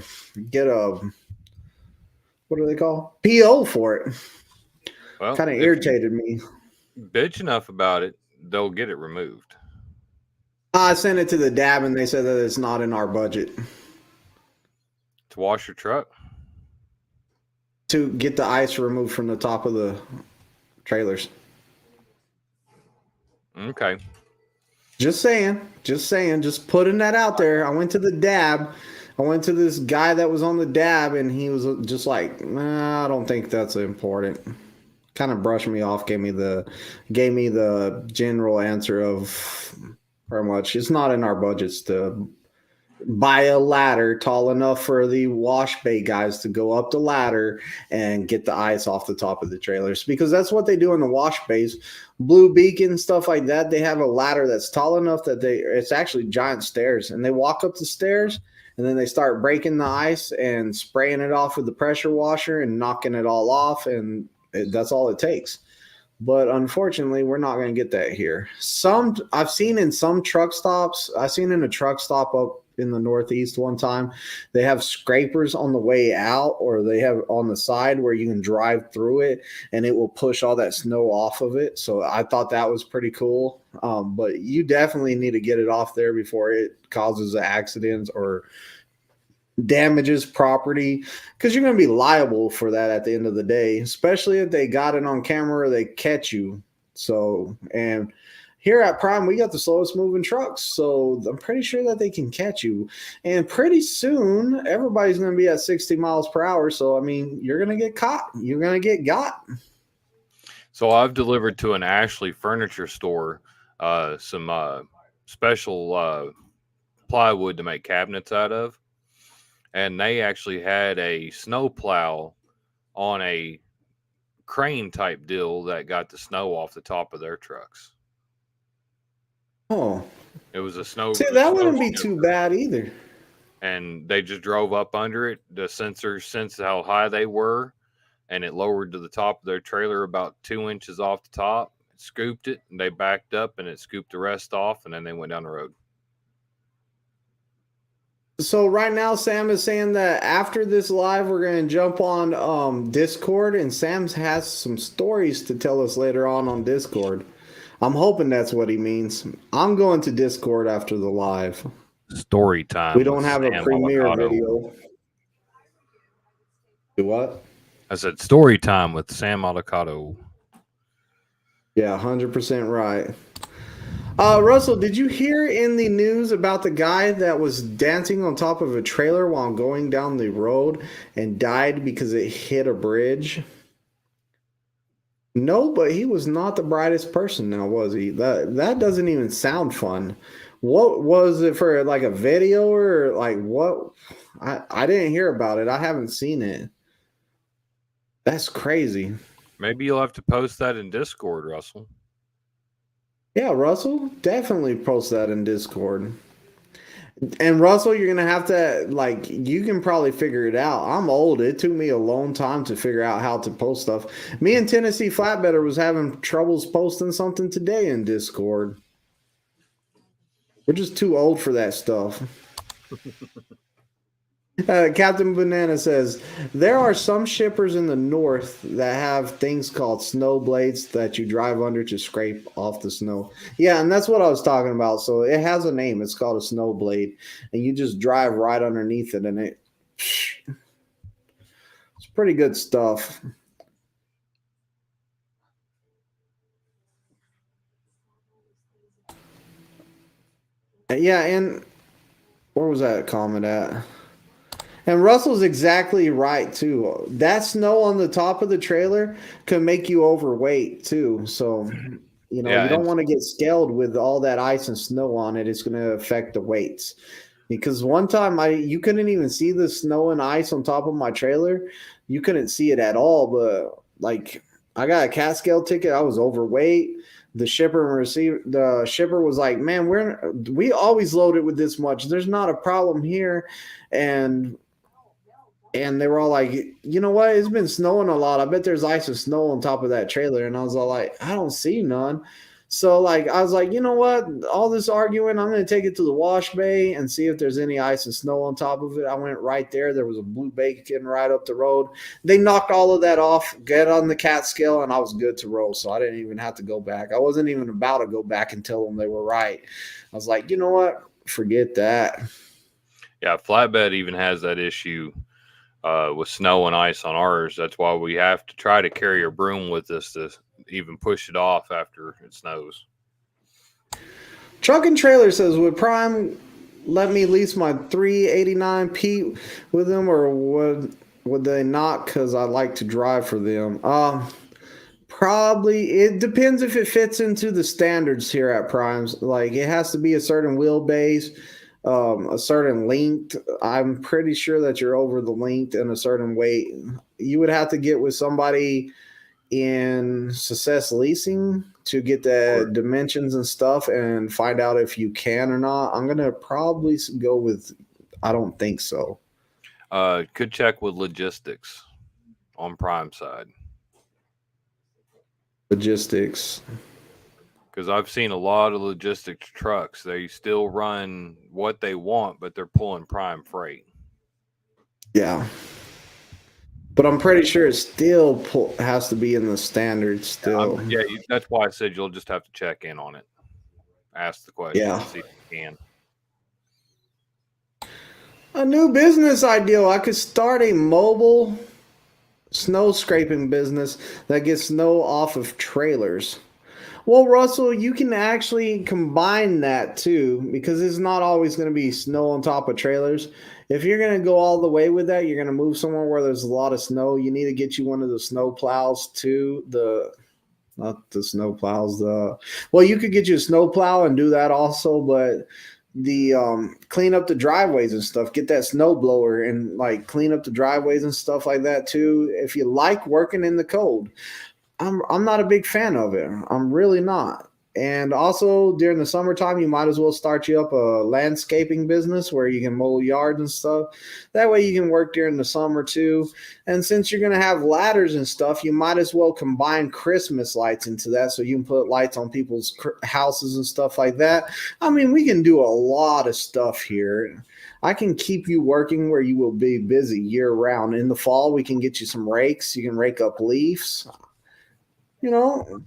what do they call PO for it. Well, Kind of irritated me. Bitch enough about it, they'll get it removed. I sent it to the DAB and they said that it's not in our budget To wash your truck? to get the ice removed from the top of the trailers. Okay. Just saying, just putting that out there. I went to the DAB. I went to this guy that was on the DAB, and he was just like, nah, I don't think that's important. Kind of brushed me off, gave me the general answer of pretty much it's not in our budgets to buy a ladder tall enough for the wash bay guys to go up the ladder and get the ice off the top of the trailers, because that's what they do in the wash bays. Blue Beacon, stuff like that, they have a ladder that's tall enough that it's actually giant stairs, and they walk up the stairs and then they start breaking the ice and spraying it off with the pressure washer and knocking it all off, and that's all it takes. But unfortunately, we're not going to get that here. I've seen in some truck stops. I've seen in a truck stop up in the Northeast one time, they have scrapers on the way out, or they have on the side where you can drive through it and it will push all that snow off of it. So I thought that was pretty cool. But you definitely need to get it off there before it causes accidents or damages property, because you're going to be liable for that at the end of the day, especially if they got it on camera or they catch you. So, and here at Prime, we got the slowest moving trucks, so I'm pretty sure that they can catch you. And pretty soon, everybody's going to be at 60 miles per hour. So, I mean, you're going to get caught. You're going to get got. So I've delivered to an Ashley furniture store some special plywood to make cabinets out of. And they actually had a snow plow on a crane type deal that got the snow off the top of their trucks. Oh, it was a snow. See, that wouldn't be too bad either. And they just drove up under it. The sensor sensed how high they were, and it lowered to the top of their trailer about 2 inches off the top. It scooped it, and they backed up, and it scooped the rest off, and then they went down the road. So right now, Sam is saying that after this live, we're going to jump on Discord, and Sam has some stories to tell us later on Discord. I'm hoping that's what he means. I'm going to Discord after the live. Story time. We don't have a premiere video. Do what? I said story time with Sam Avocado. Yeah, 100% right. Russell, did you hear in the news about the guy that was dancing on top of a trailer while going down the road and died because it hit a bridge? No, but he was not the brightest person now, was he? That doesn't even sound fun. What was it for, like a video or like what? I didn't hear about it. I haven't seen it. That's crazy. Maybe you'll have to post that in Discord, Russell. Yeah, Russell, definitely post that in Discord. And Russell, you're going to have to, like, you can probably figure it out. I'm old. It took me a long time to figure out how to post stuff. Me and Tennessee Flatbedder was having troubles posting something today in Discord. We're just too old for that stuff. Captain Banana says there are some shippers in the north that have things called snow blades that you drive under to scrape off the snow. Yeah, and that's what I was talking about. So it has a name. It's called a snow blade, and you just drive right underneath it, and it's pretty good stuff. Yeah, and where was that comment at? And Russell's exactly right too. That snow on the top of the trailer can make you overweight too. So, you know, Yeah, you don't and want to get scaled with all that ice and snow on it. It's going to affect the weights. Because one time you couldn't even see the snow and ice on top of my trailer. You couldn't see it at all. But like, I got a cat scale ticket. I was overweight. The shipper was like, "Man, we always load it with this much. There's not a problem here." And they were all like, "You know what? It's been snowing a lot. I bet there's ice and snow on top of that trailer." And I was all like, "I don't see none." So like I was like, "You know what? All this arguing, I'm going to take it to the wash bay and see if there's any ice and snow on top of it." I went right there. There was a blue bacon right up the road. They knocked all of that off, get on the cat scale, and I was good to roll. So I didn't even have to go back. I wasn't even about to go back and tell them they were right. I was like, "You know what? Forget that." yeah, Flatbed even has that issue with snow and ice on ours. That's why we have to try to carry a broom with us to even push it off after it snows. Truck and Trailer says, "Would Prime let me lease my 389 Pete with them, or would they not? Because I like to drive for them." Probably. It depends if it fits into the standards here at Primes. Like it has to be a certain wheelbase, a certain length. I'm pretty sure that you're over the length and a certain weight. You would have to get with somebody in Success Leasing to get the dimensions and stuff and find out if you can or not. I'm gonna probably go with I don't think so. Could check with logistics on Prime side. Logistics. Because I've seen a lot of logistics trucks. They still run what they want, but they're pulling prime freight. Yeah. But I'm pretty sure it still has to be in the standards still. Yeah, that's why I said you'll just have to check in on it. Ask the question. Yeah. See if you can. A new business idea. I could start a mobile snow scraping business that gets snow off of trailers. Well, Russell, you can actually combine that too, because it's not always going to be snow on top of trailers. If you're going to go all the way with that, you're going to move somewhere where there's a lot of snow. You need to get you one of the snow plows too. Not the snow plows. Well, you could get you a snow plow and do that also, but the clean up the driveways and stuff. Get that snow blower and like clean up the driveways and stuff like that too. If you like working in the cold. I'm not a big fan of it. I'm really not. And also during the summertime, you might as well start you up a landscaping business where you can mow yards and stuff. That way you can work during the summer too. And since you're going to have ladders and stuff, you might as well combine Christmas lights into that so you can put lights on people's houses and stuff like that. I mean, we can do a lot of stuff here. I can keep you working where you will be busy year round. In the fall, we can get you some rakes. You can rake up leaves. You know,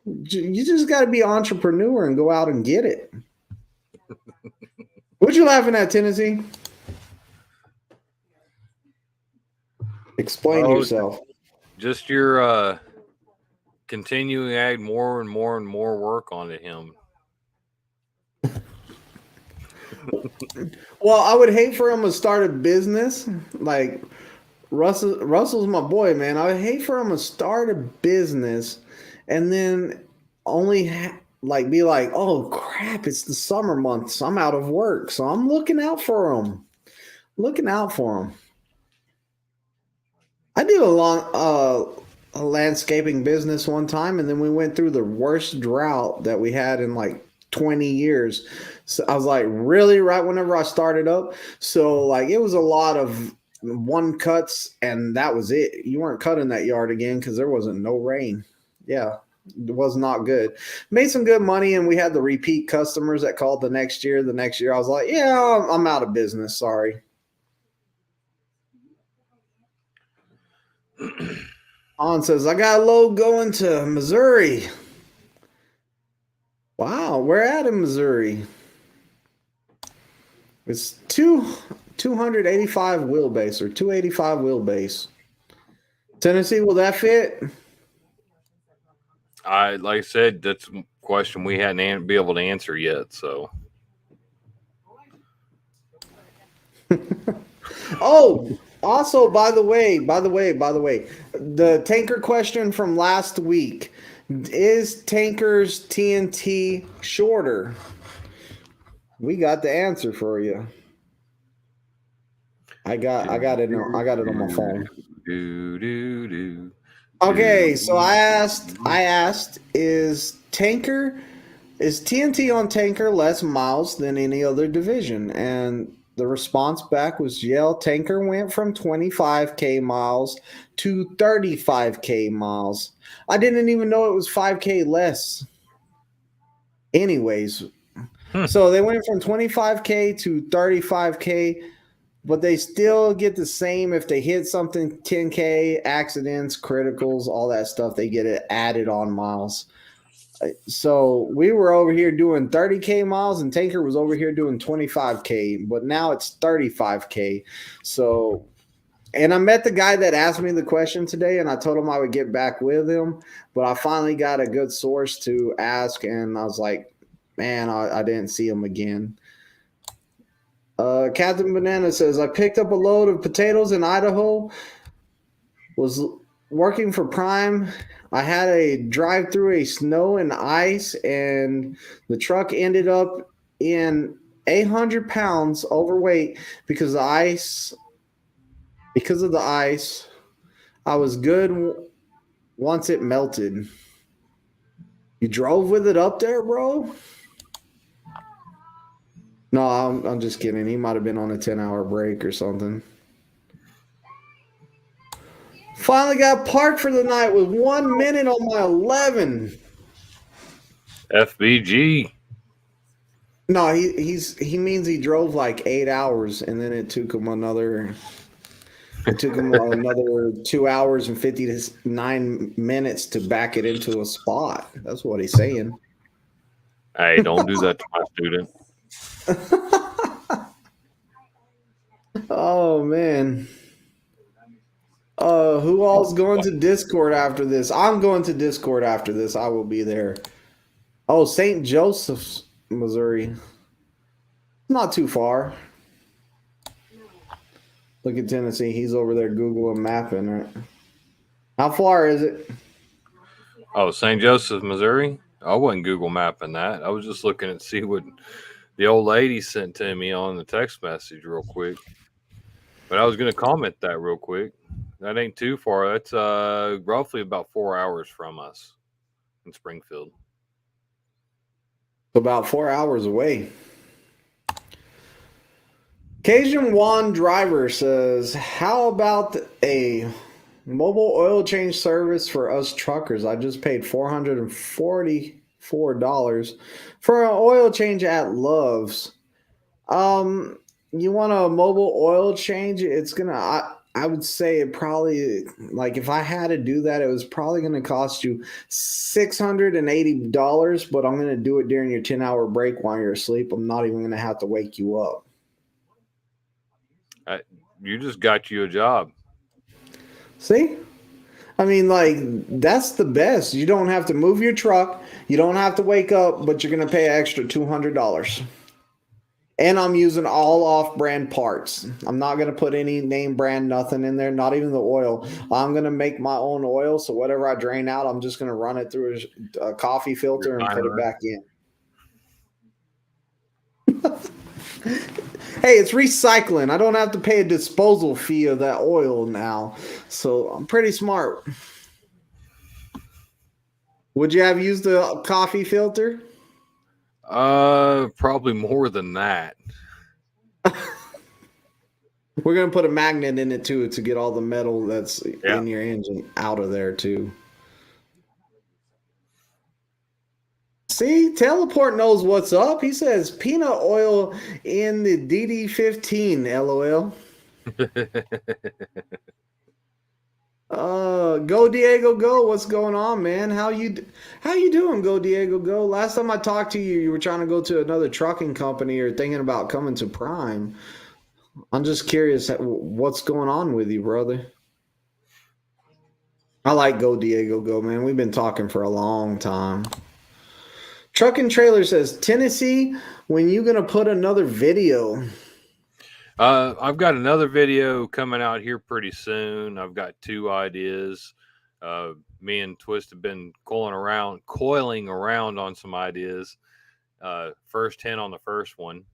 you just got to be an entrepreneur and go out and get it. What you laughing at, Tennessee? Explain yourself. Just your continuing to add more and more and more work onto him. Well, I would hate for him to start a business like Russell's my boy, man. I would hate for him to start a business and then only be like, "Oh crap, it's the summer months. I'm out of work, so I'm looking out for him." I did a landscaping business one time, and then we went through the worst drought that we had in like 20 years. So I was like, really, right whenever I started up. So like it was a lot of one cuts and that was it. You weren't cutting that yard again because there wasn't no rain. Yeah, it was not good. Made some good money, and we had the repeat customers that called the next year. I was like, yeah, I'm out of business. Sorry. On says, I got a load going to Missouri. Wow, where at in Missouri? It's 285 wheelbase or 285 wheelbase. Tennessee, will that fit? Like I said, that's a question we hadn't be able to answer yet. So, Oh, also, by the way, the tanker question from last week, is tankers TNT shorter? We got the answer for you. I got it on my phone. Okay, so I asked, is TNT on tanker less miles than any other division? And the response back was, yeah, tanker went from 25K miles to 35K miles. I didn't even know it was 5K less. Anyways, so they went from 25K to 35K, but they still get the same if they hit something 10K, accidents, criticals, all that stuff. They get it added on miles. So we were over here doing 30K miles and tanker was over here doing 25K, but now it's 35K. So, and I met the guy that asked me the question today and I told him I would get back with him, but I finally got a good source to ask and I was like, man, I didn't see him again. Captain Banana says, I picked up a load of potatoes in Idaho, was working for Prime. I had a drive through a snow and ice, and the truck ended up in 800 pounds overweight because of the ice. Because of the ice, I was good once it melted. You drove with it up there, bro? No, I'm just kidding. He might have been on a 10-hour break or something. Finally got parked for the night with 1 minute on my 11. FBG. No, he means he drove like 8 hours, and then it took him another 2 hours and 59 minutes to back it into a spot. That's what he's saying. Hey, don't do that to my student. Oh man. Who all's going to Discord after this? I'm going to Discord after this. I will be there. Oh, St. Joseph's, Missouri. Not too far. Look at Tennessee. He's over there Googling mapping, right? How far is it? Oh, St. Joseph, Missouri? I wasn't Google mapping that. I was just looking to see what the old lady sent to me on the text message real quick. But I was going to comment that real quick. That ain't too far. That's roughly about 4 hours from us in Springfield. About 4 hours away. Cajun Juan Driver says, how about a mobile oil change service for us truckers? I just paid $444 for an oil change at Love's. You want a mobile oil change? It's gonna, I would say it probably, like if I had to do that, it was probably going to cost you $680, but I'm going to do it during your 10-hour break while you're asleep. I'm not even going to have to wake you up. You just got you a job. See? I mean, like, that's the best. You don't have to move your truck. You don't have to wake up, but you're going to pay an extra $200. And I'm using all off-brand parts. I'm not going to put any name brand, nothing in there, not even the oil. I'm going to make my own oil, so whatever I drain out, I'm just going to run it through a coffee filter and put it back in. Hey, it's recycling. I don't have to pay a disposal fee of that oil now. So I'm pretty smart. Would you have used a coffee filter? Probably more than that. We're going to put a magnet in it too to get all the metal that's in your engine out of there too. See, Teleport knows what's up. He says peanut oil in the DD15, LOL. Go Diego, go. What's going on, man? How you doing, Go Diego, go? Last time I talked to you, you were trying to go to another trucking company or thinking about coming to Prime. I'm just curious what's going on with you, brother. I like Go Diego, go, man. We've been talking for a long time. Trucking Trailer says, Tennessee, when you gonna put another video? I've got another video coming out here pretty soon. I've got 2 ideas. Me and Twist have been coiling around on some ideas. First 10 on the first one.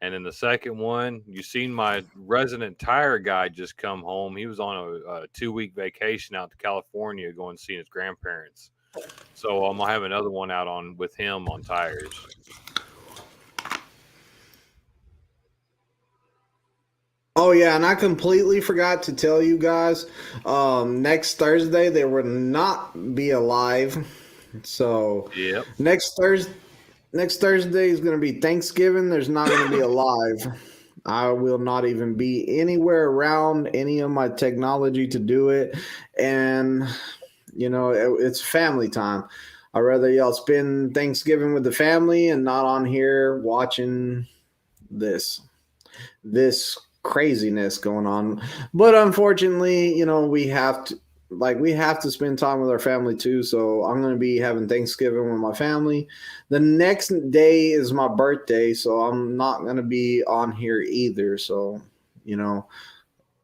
And then the second one, you seen my resident tire guy just come home. He was on a 2-week vacation out to California going to see his grandparents. So I'm going to have another one out on with him on tires. Oh yeah, and I completely forgot to tell you guys. Next Thursday there will not be a live. So Yep. next Thursday is going to be Thanksgiving. There's not going to be a live. I will not even be anywhere around any of my technology to do it, and it's family time. I'd rather y'all spend Thanksgiving with the family and not on here watching this craziness going on. But unfortunately, we have to spend time with our family too. So I'm going to be having Thanksgiving with my family. The next day is my birthday, so I'm not going to be on here either. So,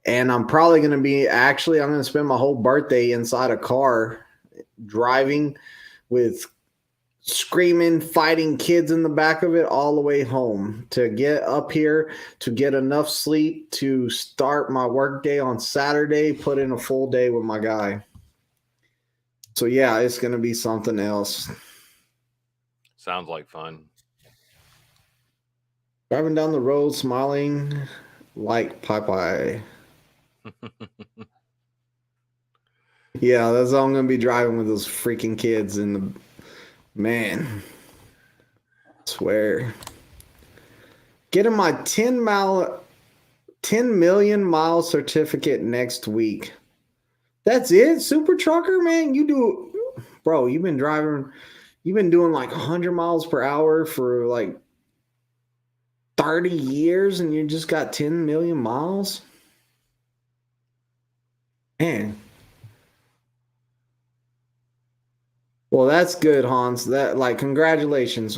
and I'm probably going to be I'm going to spend my whole birthday inside a car driving with screaming, fighting kids in the back of it all the way home to get up here, to get enough sleep, to start my work day on Saturday, put in a full day with my guy. So yeah, it's going to be something else. Sounds like fun. Driving down the road, smiling like Popeye. Yeah, that's all I'm going to be driving with those freaking kids in the... Man, I swear. Getting my 10 million mile certificate next week. That's it, Super Trucker, man. Bro, you've been doing like 100 miles per hour for like 30 years and you just got 10 million miles? Man. Well, that's good, Hans. Congratulations.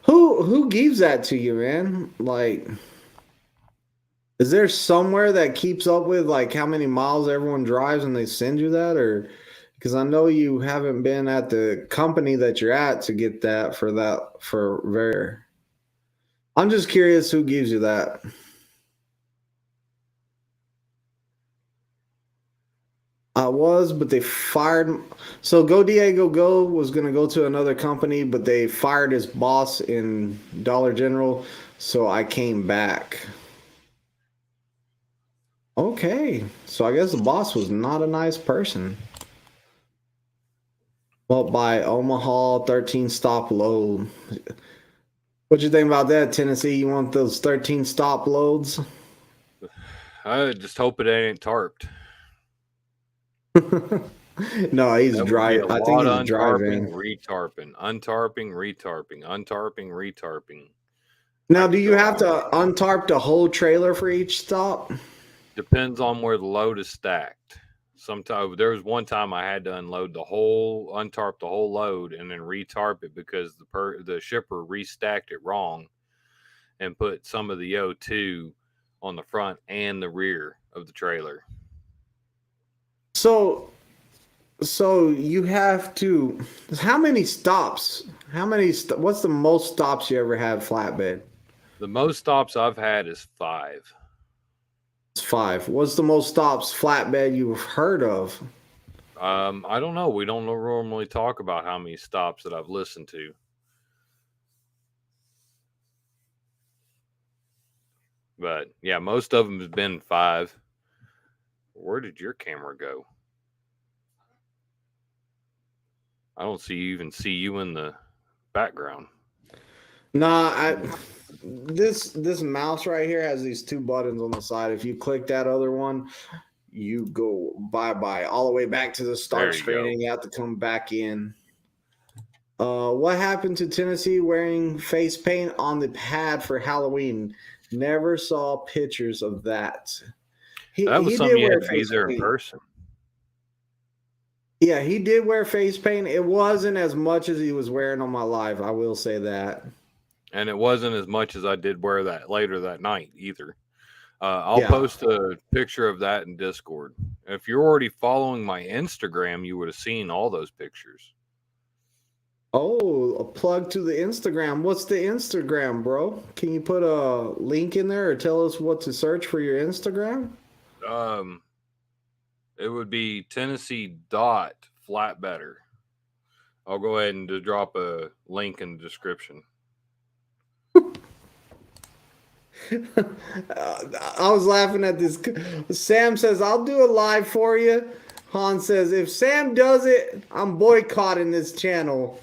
Who gives that to you, man? Like, is there somewhere that keeps up with like how many miles everyone drives and they send you that? Or because I know you haven't been at the company that you're at to get that for very. I'm just curious who gives you that. I was, but they fired. So Go Diego Go was going to go to another company, but they fired his boss in Dollar General. So I came back. Okay. So I guess the boss was not a nice person. Well, by Omaha 13 stop load. What you think about that, Tennessee? You want those 13 stop loads? I just hope it ain't tarped. No, he's driving. I think he's driving. Retarping, untarping, retarping, untarping, retarping. Now, do you have to untarp the whole trailer for each stop? Depends on where the load is stacked. Sometimes there was one time I had to untarp the whole load and then retarp it because the shipper restacked it wrong and put some of the O2 on the front and the rear of the trailer. So you have to. How many stops? What's the most stops you ever had flatbed? The most stops I've had is 5. It's 5. What's the most stops flatbed you've heard of? I don't know. We don't normally talk about how many stops that I've listened to. But yeah, most of them has been 5. Where did your camera go? I don't see you in the background. Nah, this mouse right here has these 2 buttons on the side. If you click that other one, you go bye-bye all the way back to the There start you screen go. and you have to come back in. What happened to Tennessee wearing face paint on the pad for Halloween? Never saw pictures of that. That was He something did you wear had to be face there in paint. person. Yeah, he did wear face paint. It wasn't as much as he was wearing on my live. I will say that. And it wasn't as much as I did wear that later that night either. I'll Yeah. post a picture of that in Discord. If you're already following my Instagram, you would have seen all those pictures. Oh, a plug to the Instagram. What's the Instagram, bro? Can you put a link in there or tell us what to search for your Instagram? It would be Tennessee.Flatbedder. I'll go ahead and just drop a link in the description. I was laughing at this. Sam says, I'll do a live for you. Han says, if Sam does it, I'm boycotting this channel.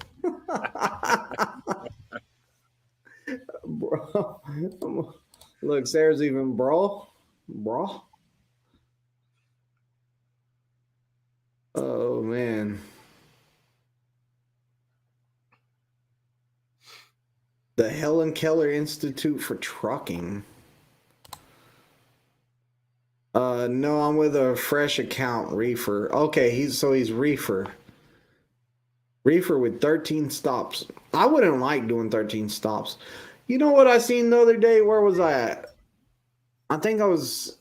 Bro. Look, Sarah's even bro. Oh, man. The Helen Keller Institute for Trucking. No, I'm with a fresh account, Reefer. Okay, he's Reefer. Reefer with 13 stops. I wouldn't like doing 13 stops. You know what I seen the other day? Where was I at? I think I was.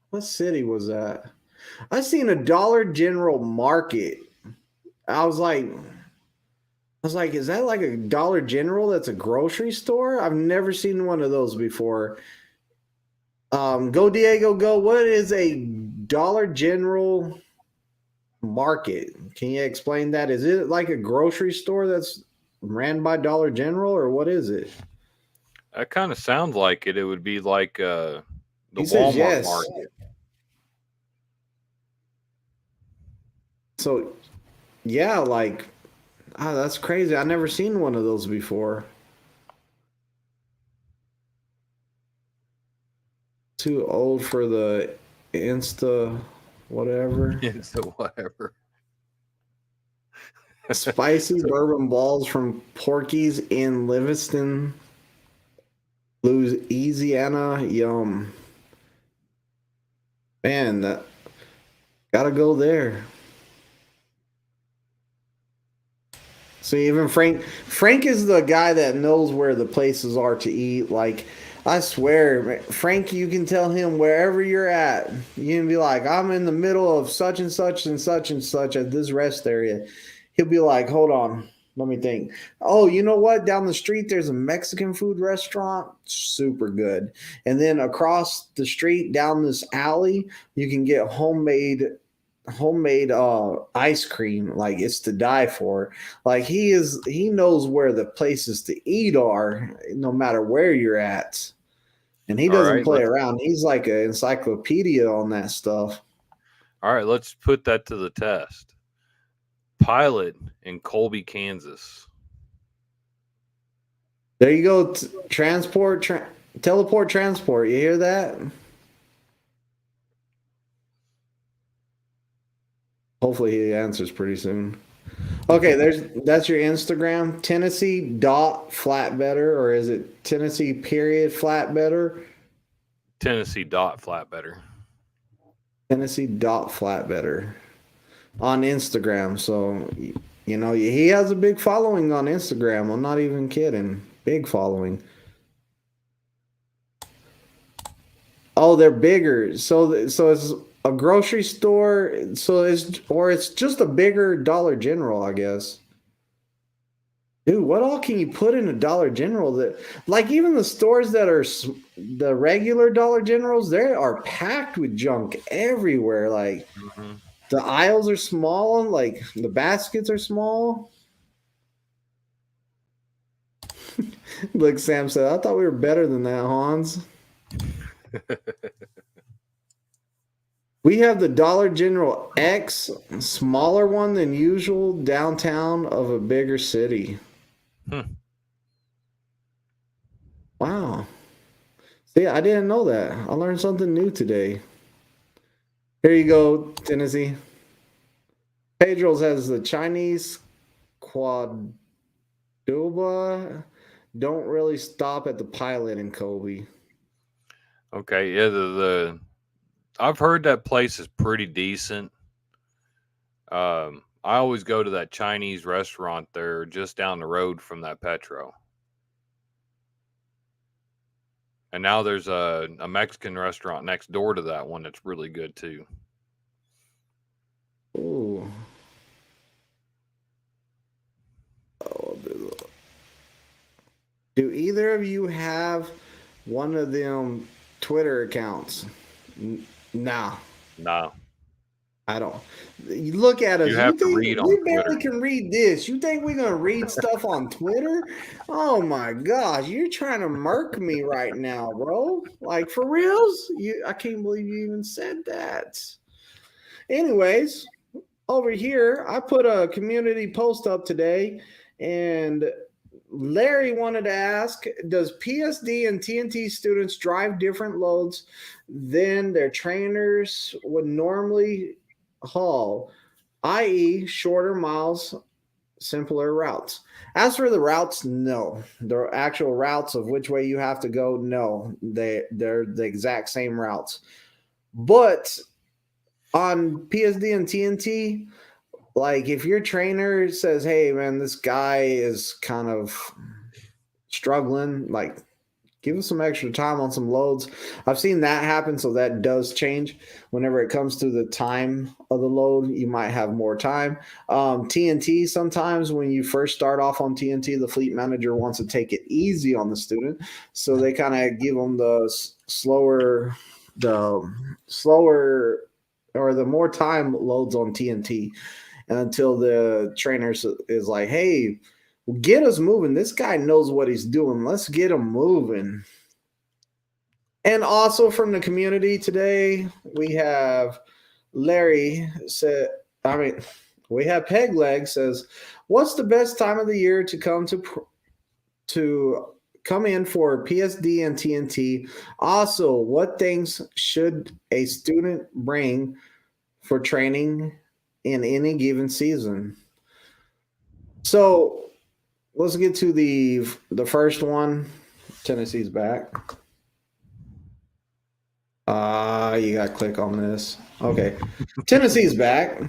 What city was that? I seen a Dollar General Market. I was like, is that like a Dollar General that's a grocery store? I've never seen one of those before. Go Diego, go. What is a Dollar General Market? Can you explain that? Is it like a grocery store that's ran by Dollar General, or what is it? That kind of sounds like it. It would be like the He says Walmart yes. market. So, yeah, like, that's crazy. I never seen one of those before. Too old for the Insta whatever. So whatever. Spicy bourbon balls from Porky's in Livingston, Louisiana. Yum. Man, that gotta go there. So even Frank is the guy that knows where the places are to eat. Like, I swear, Frank, you can tell him wherever you're at. You can be like, I'm in the middle of such and such and such and such at this rest area. He'll be like, hold on, let me think. Oh, you know what? Down the street, there's a Mexican food restaurant. Super good. And then across the street, down this alley, you can get homemade ice cream. Like, it's to die for. Like, he knows where the places to eat are, no matter where you're at. And he doesn't play around. He's like an encyclopedia on that stuff. All right, let's put that to the test. Pilot in Colby, Kansas. There you go. Teleport transport. You hear that? Hopefully he answers pretty soon. Okay, that's your Instagram, Tennessee.Flatbedder, or is it Tennessee.Flatbedder? Tennessee.Flatbedder. Tennessee.Flatbedder on Instagram. So, you know, he has a big following on Instagram. I'm not even kidding. Big following. Oh, they're bigger. So it's a grocery store. So it's just a bigger Dollar General, I guess. Dude, what all can you put in a Dollar General? That, like, even the stores that are the regular Dollar Generals, they are packed with junk everywhere. Like, the aisles are small, like the baskets are small. Look, Sam said, I thought we were better than that, Hans. We have the Dollar General X, smaller one than usual, downtown of a bigger city. Wow. See, I didn't know that. I learned something new today. Here you go, Tennessee. Pedro's has the Chinese quad don't really stop at the pilot in Kobe. Okay, yeah, the I've heard that place is pretty decent. I always go to that Chinese restaurant there just down the road from that Petro. And now there's a Mexican restaurant next door to that one that's really good too. Ooh. Do either of you have one of them Twitter accounts? Nah, No, I don't. You look at us. you You have to think read on we barely Twitter. can read this? You think we're gonna read stuff on Twitter? Oh my gosh, you're trying to murk me right now, bro. Like for reals? I can't believe you even said that. Anyways, over here, I put a community post up today, and Larry wanted to ask, does PSD and TNT students drive different loads than their trainers would normally haul, i.e., shorter miles, simpler routes? As for the routes, no. The actual routes of which way you have to go, no. They're the exact same routes. But on PSD and TNT, like if your trainer says, hey man, this guy is kind of struggling, like give him some extra time on some loads. I've seen that happen, so that does change whenever it comes to the time of the load. You might have more time. TNT, sometimes when you first start off on TNT, the fleet manager wants to take it easy on the student, so they kind of give them the slower or the more time loads on TNT, and until the trainer is like, hey, get us moving. This guy knows what he's doing. Let's get him moving. And also from the community today, we have Larry said, we have Peg Leg says, what's the best time of the year to come in for PSD and TNT? Also, what things should a student bring for training in any given season? So let's get to the first one. Tennessee's back. You got to click on this. Okay. Tennessee's back.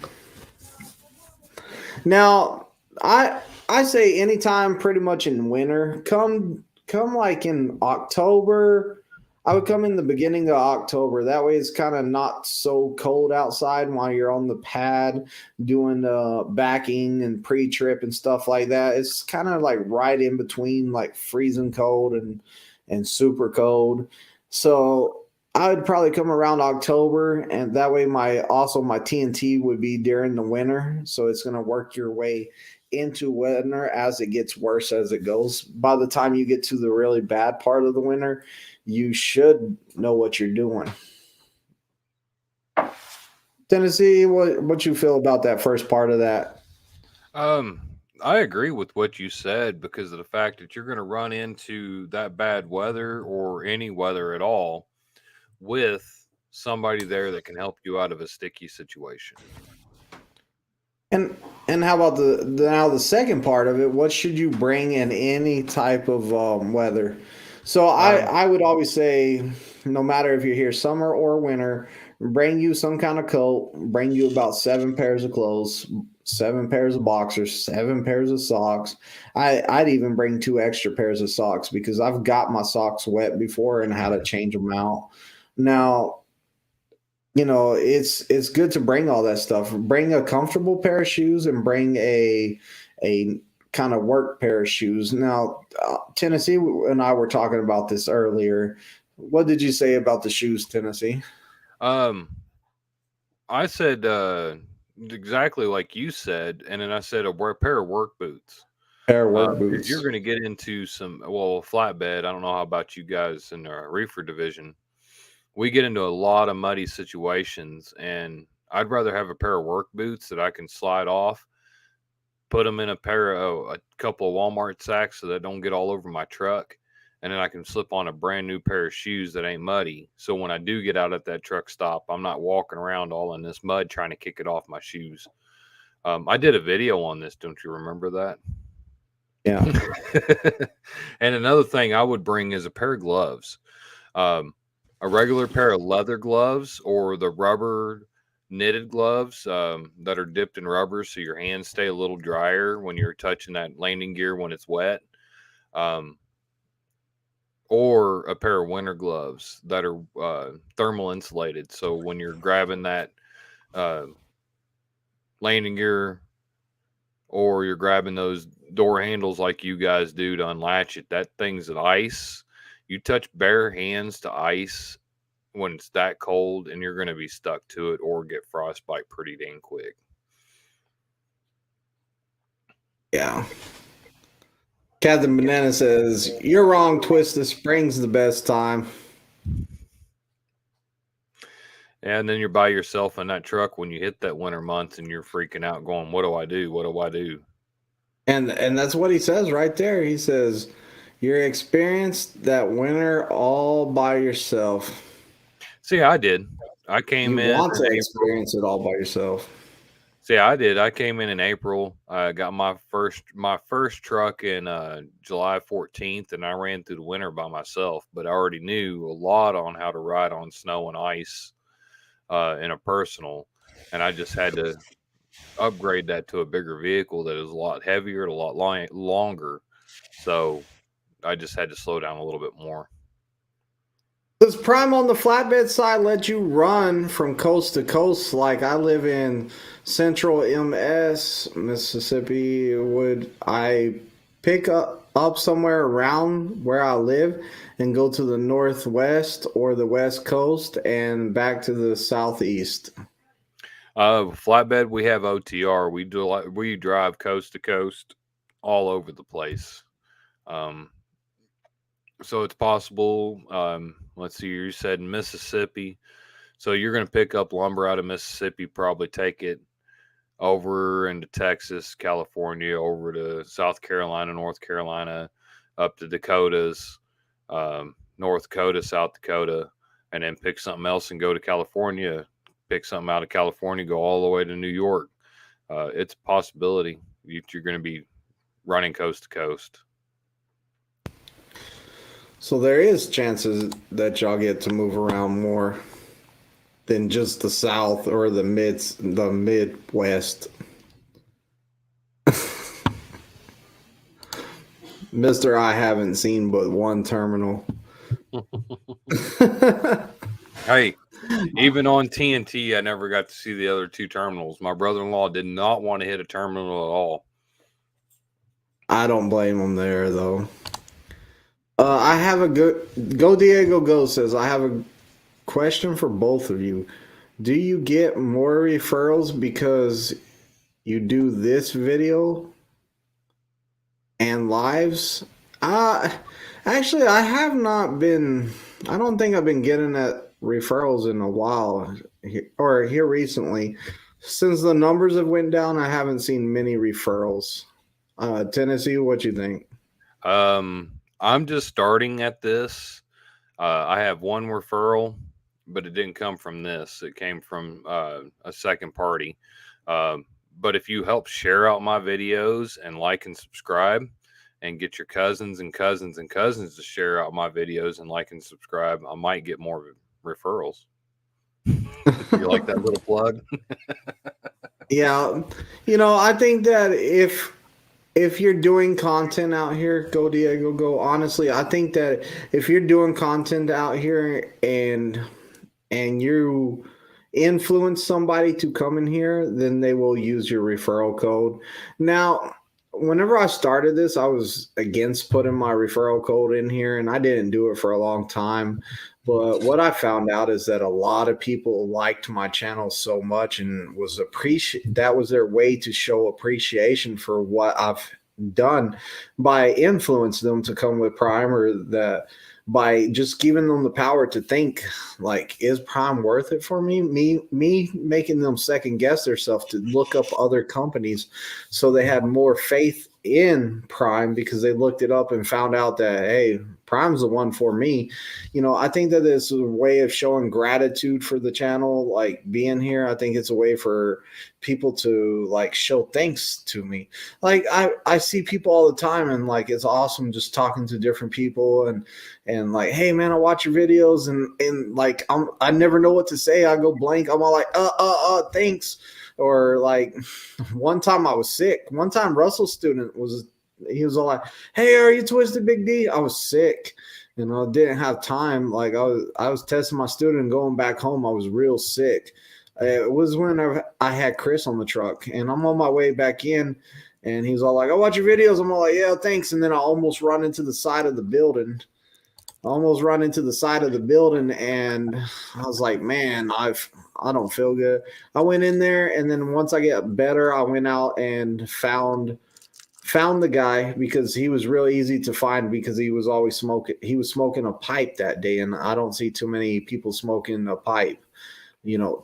Now, I say anytime pretty much in winter. Come like in October. I would come in the beginning of October. That way it's kind of not so cold outside while you're on the pad doing backing and pre-trip and stuff like that. It's kind of like right in between like freezing cold and super cold. So I would probably come around October, and that way my TNT would be during the winter. So it's going to work your way into winter as it gets worse as it goes. By the time you get to the really bad part of the winter, you should know what you're doing. Tennessee, what you feel about that first part of that? I agree with what you said because of the fact that you're going to run into that bad weather or any weather at all with somebody there that can help you out of a sticky situation. And how about the second part of it? What should you bring in any type of weather? So I would always say, no matter if you're here summer or winter, bring you some kind of coat, bring you about 7 pairs of clothes, 7 pairs of boxers, 7 pairs of socks. I'd even bring 2 extra pairs of socks because I've got my socks wet before and had to change them out. Now, it's good to bring all that stuff. Bring a comfortable pair of shoes and bring a kind of work pair of shoes. Now, Tennessee and I were talking about this earlier. What did you say about the shoes, Tennessee? I said exactly like you said, and then I said a pair of work boots. Pair of work boots. You're going to get into flatbed. I don't know how about you guys in the reefer division. We get into a lot of muddy situations, and I'd rather have a pair of work boots that I can slide off, put them in a couple of Walmart sacks so they don't get all over my truck, and then I can slip on a brand new pair of shoes that ain't muddy. So when I do get out at that truck stop, I'm not walking around all in this mud trying to kick it off my shoes. I did a video on this. Don't you remember that? Yeah. And another thing I would bring is a pair of gloves, a regular pair of leather gloves or the rubber knitted gloves that are dipped in rubber so your hands stay a little drier when you're touching that landing gear when it's wet. Or a pair of winter gloves that are thermal insulated. So when you're grabbing that landing gear or you're grabbing those door handles like you guys do to unlatch it, that thing's at ice. You touch bare hands to ice when it's that cold and you're going to be stuck to it or get frostbite pretty dang quick. Yeah. Captain Banana says, "You're wrong, Twisted. Spring's the best time." And then you're by yourself in that truck when you hit that winter months and you're freaking out going, what do I do? What do I do? And that's what he says right there. He says, "You're experienced that winter all by yourself." See, I did. I came You in. want to experience it all by yourself. See, I did. I came in April. I got my first truck in July 14th, and I ran through the winter by myself. But I already knew a lot on how to ride on snow and ice in a personal, and I just had to upgrade that to a bigger vehicle that is a lot heavier, a lot longer. So I just had to slow down a little bit more. Does Prime on the flatbed side let you run from coast to coast? Like I live in central MS, Mississippi. Would I pick up somewhere around where I live and go to the northwest or the west coast and back to the southeast? Flatbed, we have OTR. We drive coast to coast all over the place. So it's possible. Let's see, you said Mississippi. So you're going to pick up lumber out of Mississippi, probably take it over into Texas, California, over to South Carolina, North Carolina, up to Dakotas, North Dakota, South Dakota, and then pick something else and go to California, pick something out of California, go all the way to New York. It's a possibility you're going to be running coast to coast. So there is chances that y'all get to move around more than just the South or the Midwest. Mr. I haven't seen but one terminal. Hey, even on TNT, I never got to see the other two terminals. My brother-in-law did not want to hit a terminal at all. I don't blame him there, though. I have a Go Diego Go says, "I have a question for both of you. Do you get more referrals because you do this video and lives?" Actually, I have not been. I don't think I've been getting at referrals in a while, or here recently. Since the numbers have went down, I haven't seen many referrals. Tennessee, what you think? I'm just starting at this. I have one referral, but it didn't come from this. It came from a second party. But if you help share out my videos and like and subscribe and get your cousins and cousins and cousins to share out my videos and like and subscribe, I might get more referrals. You like that little plug? Yeah. I think that if you're doing content out here, Go Diego Go, honestly, I think that if you're doing content out here and you influence somebody to come in here, then they will use your referral code. Now, whenever I started this, I was against putting my referral code in here, and I didn't do it for a long time. But what I found out is that a lot of people liked my channel so much and that was their way to show appreciation for what I've done by influencing them to come with Prime, or that by just giving them the power to think, like, is Prime worth it for me? Me making them second guess themselves to look up other companies so they had more faith in Prime because they looked it up and found out that, hey, Prime's the one for me. I think that it's a way of showing gratitude for the channel, like being here. I think it's a way for people to like show thanks to me. Like I see people all the time, and like it's awesome just talking to different people and like, hey man, I watch your videos, and like I never know what to say. I go blank. I'm all like, thanks. Or like one time I was sick. One time Russell's student he was all like, hey, are you Twisted Big D? I was sick. Didn't have time. Like I was testing my student and going back home. I was real sick. It was when I had Chris on the truck, and I'm on my way back in, and he's all like, I watch your videos. I'm all like, yeah, thanks. And then I almost run into the side of the building. And I was like, man, I don't feel good. I went in there, and then once I get better, I went out and found the guy, because he was real easy to find because he was always smoking. He was smoking a pipe that day, and I don't see too many people smoking a pipe,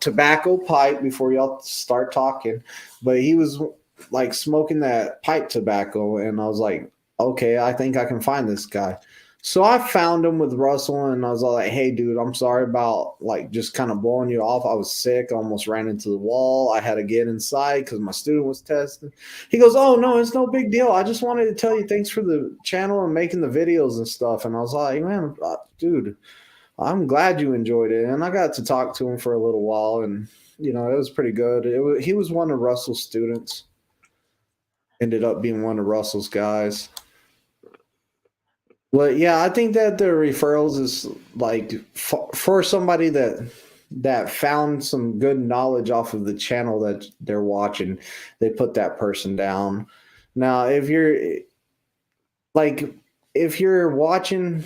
tobacco pipe, before y'all start talking. But he was like smoking that pipe tobacco, and I was like, okay, I think I can find this guy. So I found him with Russell, and I was all like, hey, dude, I'm sorry about like just kind of blowing you off. I was sick. I almost ran into the wall. I had to get inside because my student was testing. He goes, oh, no, it's no big deal. I just wanted to tell you thanks for the channel and making the videos and stuff. And I was like, man, dude, I'm glad you enjoyed it. And I got to talk to him for a little while, and, it was pretty good. He was one of Russell's students. Ended up being one of Russell's guys. But yeah, I think that the referrals is like for somebody that found some good knowledge off of the channel that they're watching, they put that person down. Now, if you're watching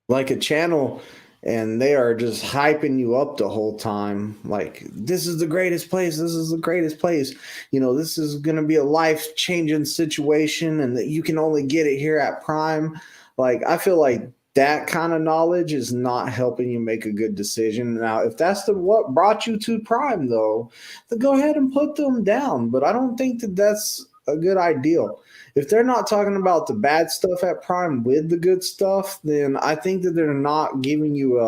like a channel and they are just hyping you up the whole time, like, this is the greatest place, this is the greatest place, this is going to be a life-changing situation, and that you can only get it here at Prime. Like, I feel like that kind of knowledge is not helping you make a good decision. Now, if that's what brought you to Prime, though, then go ahead and put them down. But I don't think that that's a good ideal. If they're not talking about the bad stuff at Prime with the good stuff, then I think that they're not giving you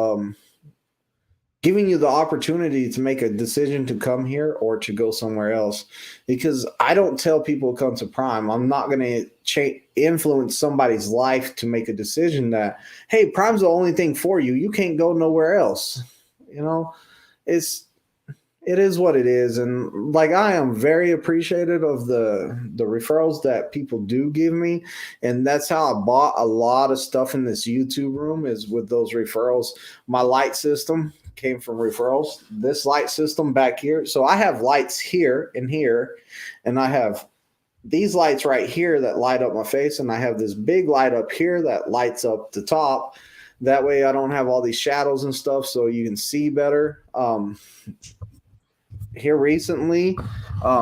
the opportunity to make a decision to come here or to go somewhere else. Because I don't tell people to come to Prime. I'm not going to influence somebody's life to make a decision that, hey, Prime's the only thing for you. You can't go nowhere else. It is what it is. And like, I am very appreciative of the referrals that people do give me. And that's how I bought a lot of stuff in this YouTube room, is with those referrals. My light system came from referrals. This light system back here. So I have lights here and here, and I have these lights right here that light up my face. And I have this big light up here that lights up the top. That way I don't have all these shadows and stuff, so you can see better. Here recently,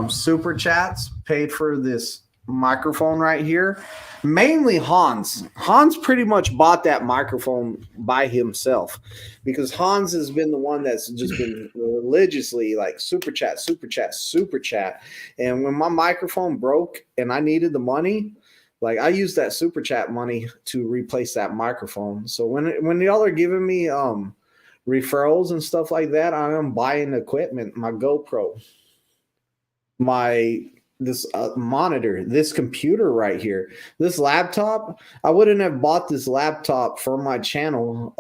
Super Chats paid for this microphone right here. Mainly Hans. Hans pretty much bought that microphone by himself, because Hans has been the one that's just been religiously like super chat. And when my microphone broke and I needed the money, like, I used that super chat money to replace that microphone. So when y'all are giving me referrals and stuff like that, I am buying equipment, my GoPro, this monitor, this computer right here, this laptop. I wouldn't have bought this laptop for my channel,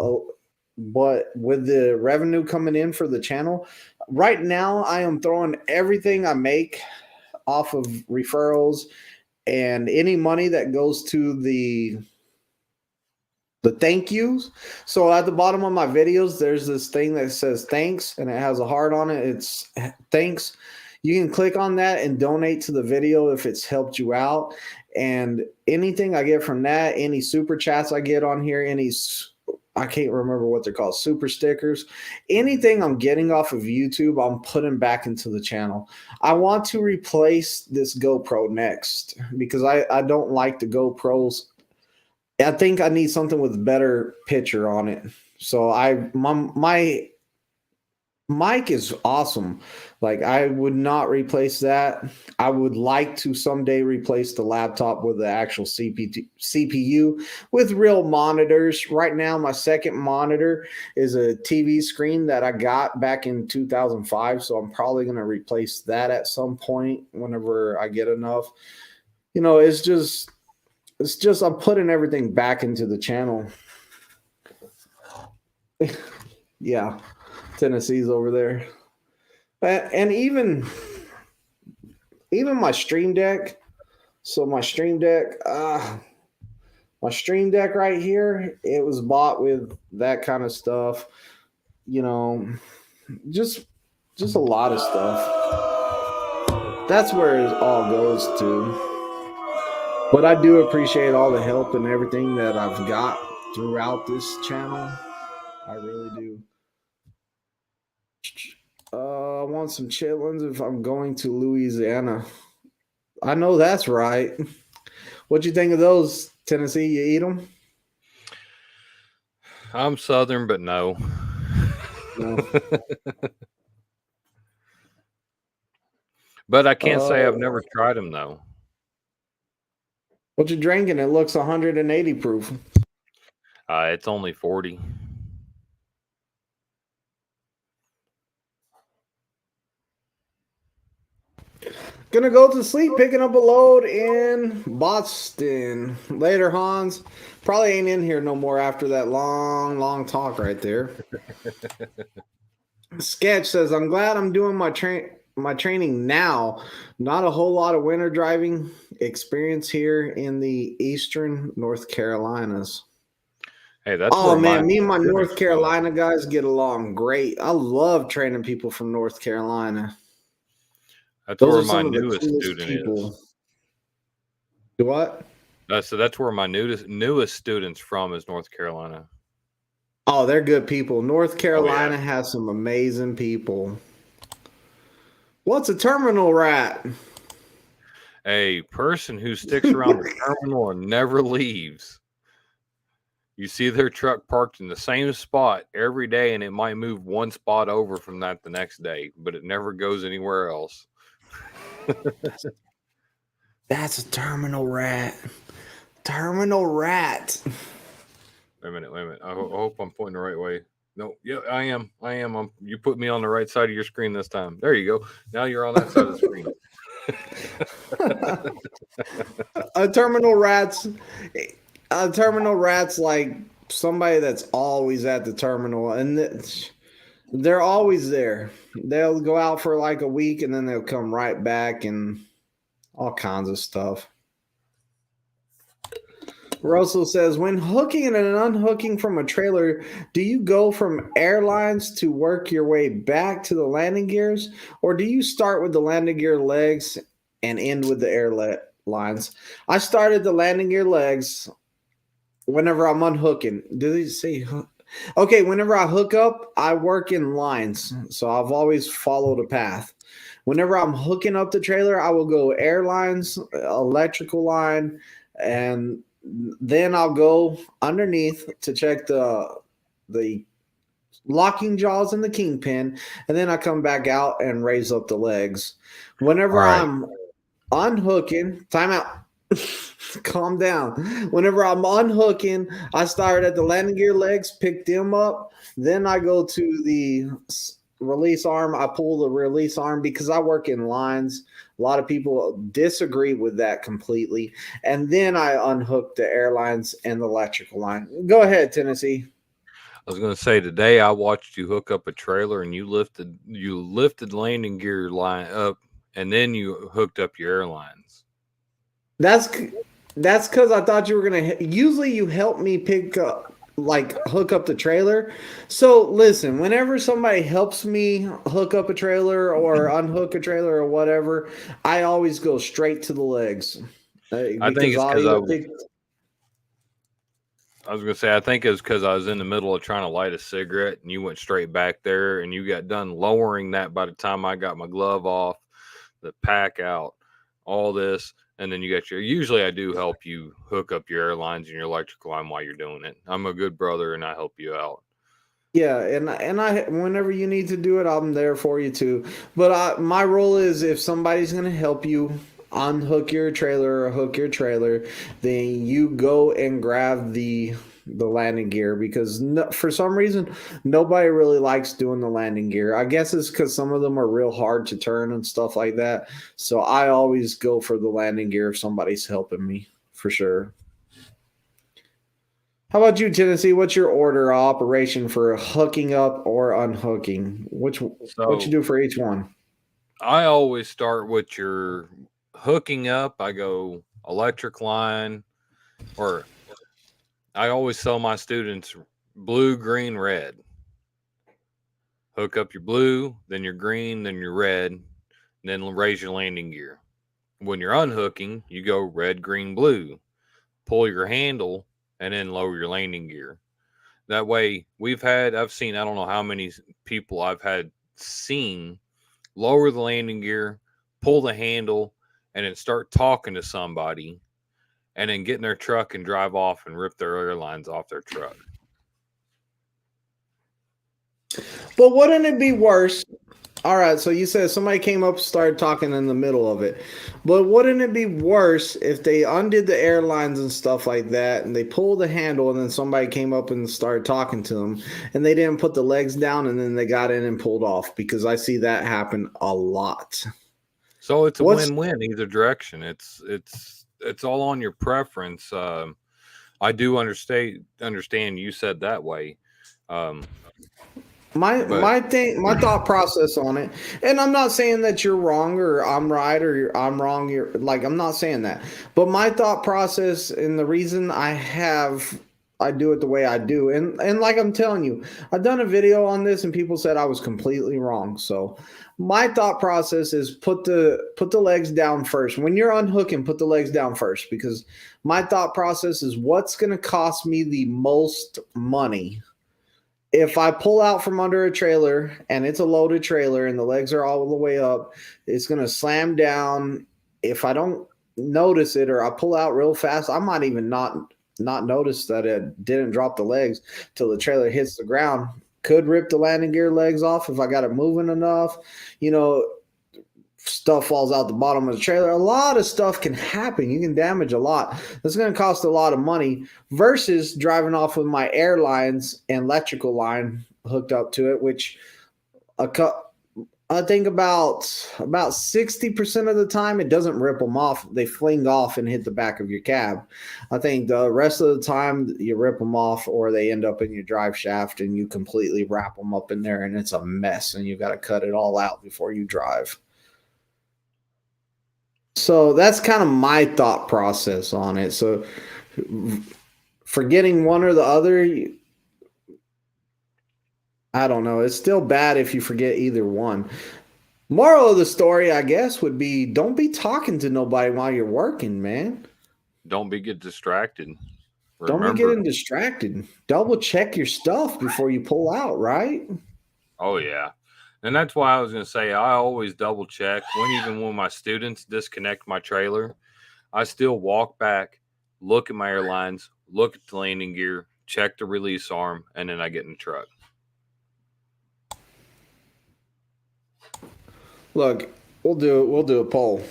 but with the revenue coming in for the channel right now, I am throwing everything I make off of referrals, and any money that goes to the thank yous. So at the bottom of my videos, there's this thing that says thanks, and it has a heart on it. It's thanks. You can click on that and donate to the video if it's helped you out. And anything I get from that, any super chats I get on here, I can't remember what they're called, super stickers, anything I'm getting off of YouTube, I'm putting back into the channel. I want to replace this GoPro next, because I don't like the GoPros. I think I need something with better picture on it. So my Mic is awesome. Like, I would not replace that. I would like to someday replace the laptop with the actual CPU with real monitors. Right now, my second monitor is a TV screen that I got back in 2005. So I'm probably going to replace that at some point whenever I get enough. You know, it's just I'm putting everything back into the channel. Yeah. Tennessee's over there. And even my Stream Deck. So my Stream Deck right here, it was bought with that kind of stuff. You know, just a lot of stuff. That's where it all goes to. But I do appreciate all the help and everything that I've got throughout this channel. I really do. I want some chitlins if I'm going to Louisiana. I know that's right. What you think of those, Tennessee? You eat them? I'm Southern, but no. No. But I can't say I've never tried them though. What you drinking? It looks 180 proof. It's only 40. Gonna go to sleep, picking up a load in Boston. Later, Hans. Probably ain't in here no more after that long talk right there. Sketch says, I'm glad I'm doing my training now. Not a whole lot of winter driving experience here in the eastern North Carolinas. Hey, that's oh man, me and my North Carolina guys get along great. I love training people from North Carolina. That's where my newest student is. Do what? So that's where my newest student's from is North Carolina. Oh, they're good people. North Carolina has some amazing people. What's a terminal rat? A person who sticks around the terminal and never leaves. You see their truck parked in the same spot every day, and it might move one spot over from that the next day, but it never goes anywhere else. That's a terminal rat. Terminal rat. Wait a minute. I hope I'm pointing the right way. No, yeah, I am. You put me on the right side of your screen this time. There you go. Now you're on that side of the screen. A terminal rat's like somebody that's always at the terminal, and they're always there. They'll go out for like a week and then they'll come right back and all kinds of stuff. Russell says, when hooking and unhooking from a trailer, do you go from airlines to work your way back to the landing gears, or do you start with the landing gear legs and end with the airlines? I started the landing gear legs whenever I'm unhooking. Did he say hook? Okay, whenever I hook up, I work in lines. So I've always followed a path. Whenever I'm hooking up the trailer, I will go airlines, electrical line, and then I'll go underneath to check the locking jaws and the kingpin, and then I come back out and raise up the legs. Whenever I'm unhooking, time out. Calm down. Whenever I'm unhooking, I start at the landing gear legs, pick them up. Then I go to the release arm. I pull the release arm because I work in lines. A lot of people disagree with that completely. And then I unhook the airlines and the electrical line. Go ahead, Tennessee. I was going to say, today I watched you hook up a trailer and you lifted landing gear line up, and then you hooked up your airlines. That's because I thought you were going to. Usually you help me hook up the trailer. So listen, whenever somebody helps me hook up a trailer or unhook a trailer or whatever, I always go straight to the legs. I think it's because I was going to say, I think it's because I was in the middle of trying to light a cigarette and you went straight back there and you got done lowering that by the time I got my glove off, the pack out, all this. And then you got usually I do help you hook up your airlines and your electrical line while you're doing it. I'm a good brother and I help you out. Yeah, and I whenever you need to do it, I'm there for you too. But my role is if somebody's gonna help you unhook your trailer or hook your trailer, then you go and grab the landing gear because no, for some reason nobody really likes doing the landing gear. I guess it's because some of them are real hard to turn and stuff like that. So I always go for the landing gear if somebody's helping me for sure. How about you, Tennessee? What's your order of operation for hooking up or unhooking? What you So do for each one? I always start with your hooking up. I go electric line, or I always tell my students blue, green, red. Hook up your blue, then your green, then your red, and then raise your landing gear. When you're unhooking, you go red, green, blue. Pull your handle and then lower your landing gear. That way, I've seen, I don't know how many people I've had seen lower the landing gear, pull the handle, and then start talking to somebody, and then get in their truck and drive off and rip their airlines off their truck. But wouldn't it be worse? All right, so you said somebody came up, started talking in the middle of it. But wouldn't it be worse if they undid the airlines and stuff like that and they pulled the handle and then somebody came up and started talking to them and they didn't put the legs down and then they got in and pulled off? Because I see that happen a lot. So it's a What's win-win either direction. It's all on your preference. I do understand you said that way. Um, but my thought process on it, and I'm not saying that you're wrong or I'm right or I'm wrong. You're like I'm not saying that, but my thought process and the reason I do it the way I do, and like I'm telling you, I've done a video on this and people said I was completely wrong. So my thought process is put the legs down first when you're unhooking. Put the legs down first because my thought process is what's going to cost me the most money if I pull out from under a trailer and it's a loaded trailer and the legs are all the way up, it's going to slam down. If I don't notice it or I pull out real fast, I might even not notice that it didn't drop the legs till the trailer hits the ground. Could rip the landing gear legs off if I got it moving enough. You know, stuff falls out the bottom of the trailer. A lot of stuff can happen. You can damage a lot. That's going to cost a lot of money versus driving off with my airlines and electrical line hooked up to it, which I think about 60% of the time it doesn't rip them off. They fling off and hit the back of your cab. I think the rest of the time you rip them off or they end up in your drive shaft and you completely wrap them up in there and it's a mess and you got to cut it all out before you drive. So that's kind of my thought process on it. So forgetting one or the other, I don't know. It's still bad if you forget either one. Moral of the story, I guess, would be don't be talking to nobody while you're working, man. don't get distracted. Don't be Remember, getting distracted. Double check your stuff before you pull out, right? oh yeah. And that's why I was going to say I always double check even when my students disconnect my trailer, I still walk back, look at my airlines, look at the landing gear, check the release arm, and then I get in the truck. Look, we'll do a poll.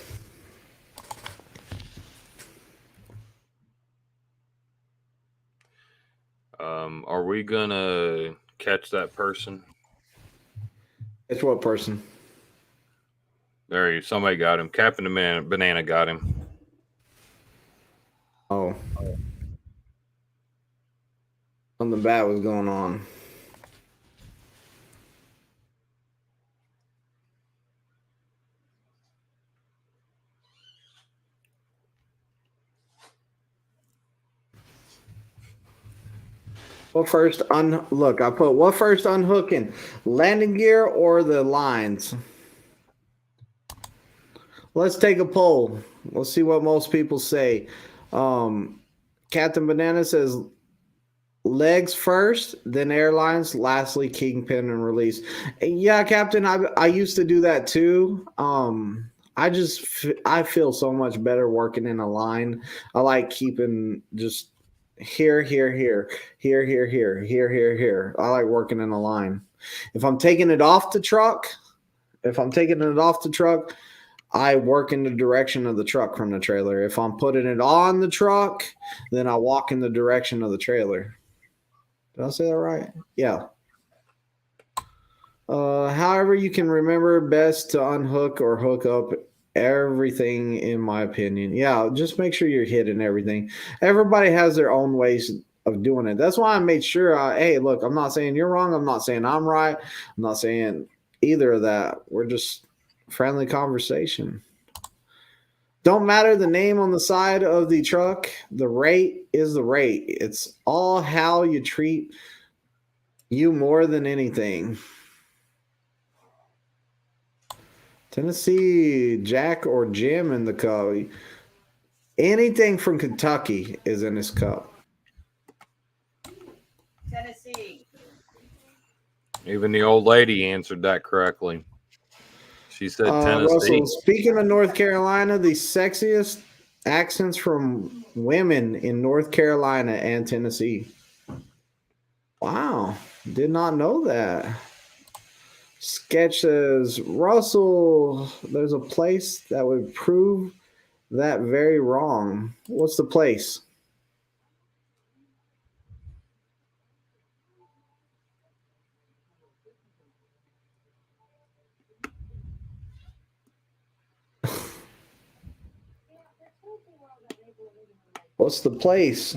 Are we going to catch that person? It's what person? Somebody got him. Captain Banana got him. Oh. Something bad was going on. What first look, I put what first unhooking? Landing gear or the lines? Let's take a poll. Let's see what most people say. Captain Banana says legs first, then airlines, lastly kingpin and release. Yeah, Captain, I used to do that too. I feel so much better working in a line. I like keeping just here, here, here, here, here, here, here, here, here. I like working in a line. If I'm taking it off the truck, I work in the direction of the truck from the trailer. If I'm putting it on the truck, then I walk in the direction of the trailer. Did I say that right? Yeah. However, you can remember best to unhook or hook up everything, in my opinion. Yeah, just make sure you're hitting everything. Everybody has their own ways of doing it. That's why I made sure, hey, look, I'm not saying you're wrong. I'm not saying I'm right. I'm not saying either of that. We're just friendly conversation. Don't matter the name on the side of the truck. The rate is the rate. It's all how you treat you more than anything. Tennessee, Jack or Jim in the cup. Anything from Kentucky is in this cup. Tennessee. Even the old lady answered that correctly. She said Tennessee. Russell, speaking of North Carolina, the sexiest accents from women in North Carolina and Tennessee. Wow, did not know that. Sketch says, Russell, there's a place that would prove that very wrong. What's the place? What's the place?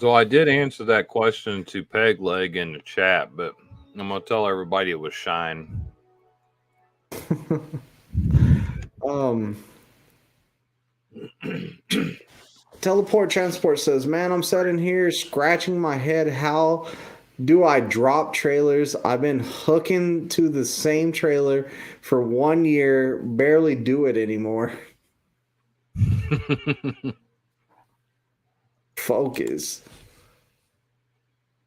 So I did answer that question to Peg Leg in the chat, but I'm gonna tell everybody it was Shine. Teleport Transport says, man, I'm sitting here scratching my head. How do I drop trailers? I've been hooking to the same trailer for 1 year, barely do it anymore. Focus.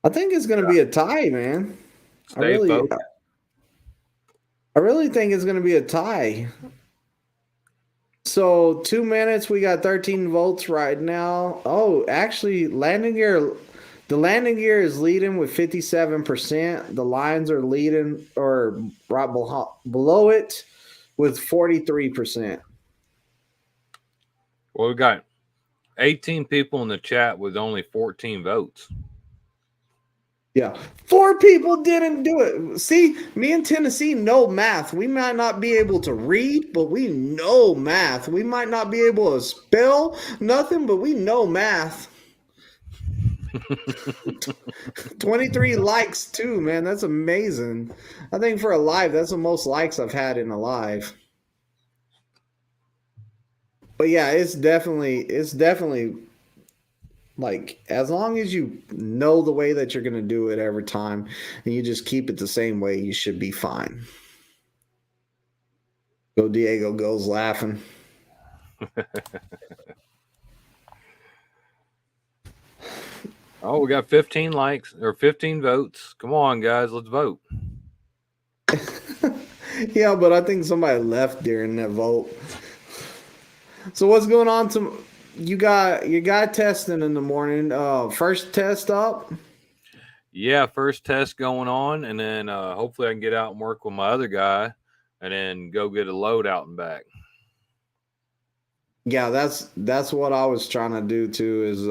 I think it's going to be a tie, man. I really think it's going to be a tie. So 2 minutes, we got 13 votes right now. Oh, actually, the landing gear is leading with 57%. The lines are leading or right below it with 43%. Well, we got 18 people in the chat with only 14 votes. Yeah. 4 people didn't do it. See, me and Tennessee know math. We might not be able to read, but we know math. We might not be able to spell nothing, but we know math. 23 likes too, man. That's amazing. I think for a live, that's the most likes I've had in a live. But yeah, it's definitely like, as long as you know the way that you're going to do it every time and you just keep it the same way, you should be fine. Go Diego goes laughing. Oh, we got 15 likes or 15 votes. Come on, guys, let's vote. Yeah, but I think somebody left during that vote. So what's going on? You got your guy testing in the morning. First test up? Yeah, first test going on, and then hopefully I can get out and work with my other guy and then go get a load out and back. Yeah, that's what I was trying to do too, is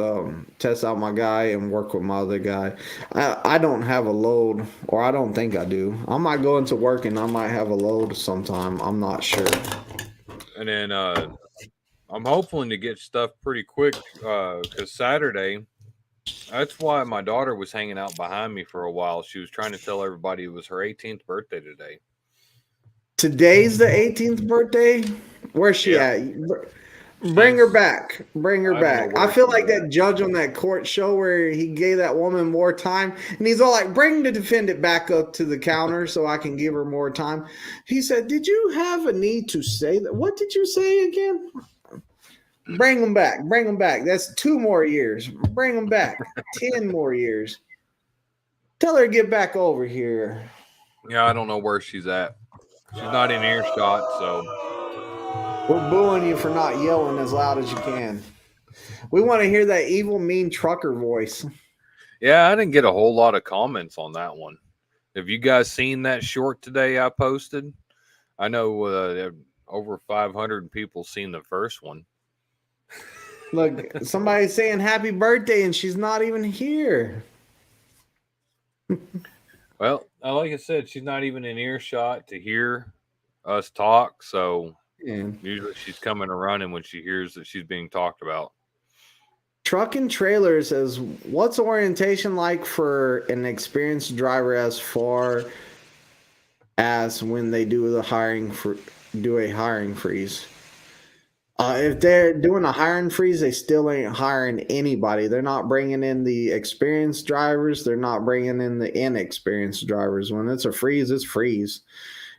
test out my guy and work with my other guy. I don't have a load, or I don't think I do. I might go into work and I might have a load sometime. I'm not sure. And then I'm hoping to get stuff pretty quick because Saturday, that's why my daughter was hanging out behind me for a while. She was trying to tell everybody it was her 18th birthday today. Today's the 18th birthday? Where's she at? Bring her back. Bring her back. I feel like that judge on that court show where he gave that woman more time, and he's all like, bring the defendant back up to the counter so I can give her more time. He said, did you have a need to say that? What did you say again? Bring them back. Bring them back. That's 2 more years. Bring them back. 10 more years. Tell her to get back over here. Yeah, I don't know where she's at. She's not in earshot, so. We're booing you for not yelling as loud as you can. We want to hear that evil, mean trucker voice. Yeah, I didn't get a whole lot of comments on that one. Have you guys seen that short today I posted? I know over 500 people seen the first one. Look, somebody's saying happy birthday and she's not even here. Well, like I said, she's not even in earshot to hear us talk. So usually she's coming and running when she hears that she's being talked about. Truck and Trailer says, what's orientation like for an experienced driver as far as when they do a hiring freeze? If they're doing a hiring freeze, they still ain't hiring anybody. They're not bringing in the experienced drivers. They're not bringing in the inexperienced drivers. When it's a freeze, it's freeze.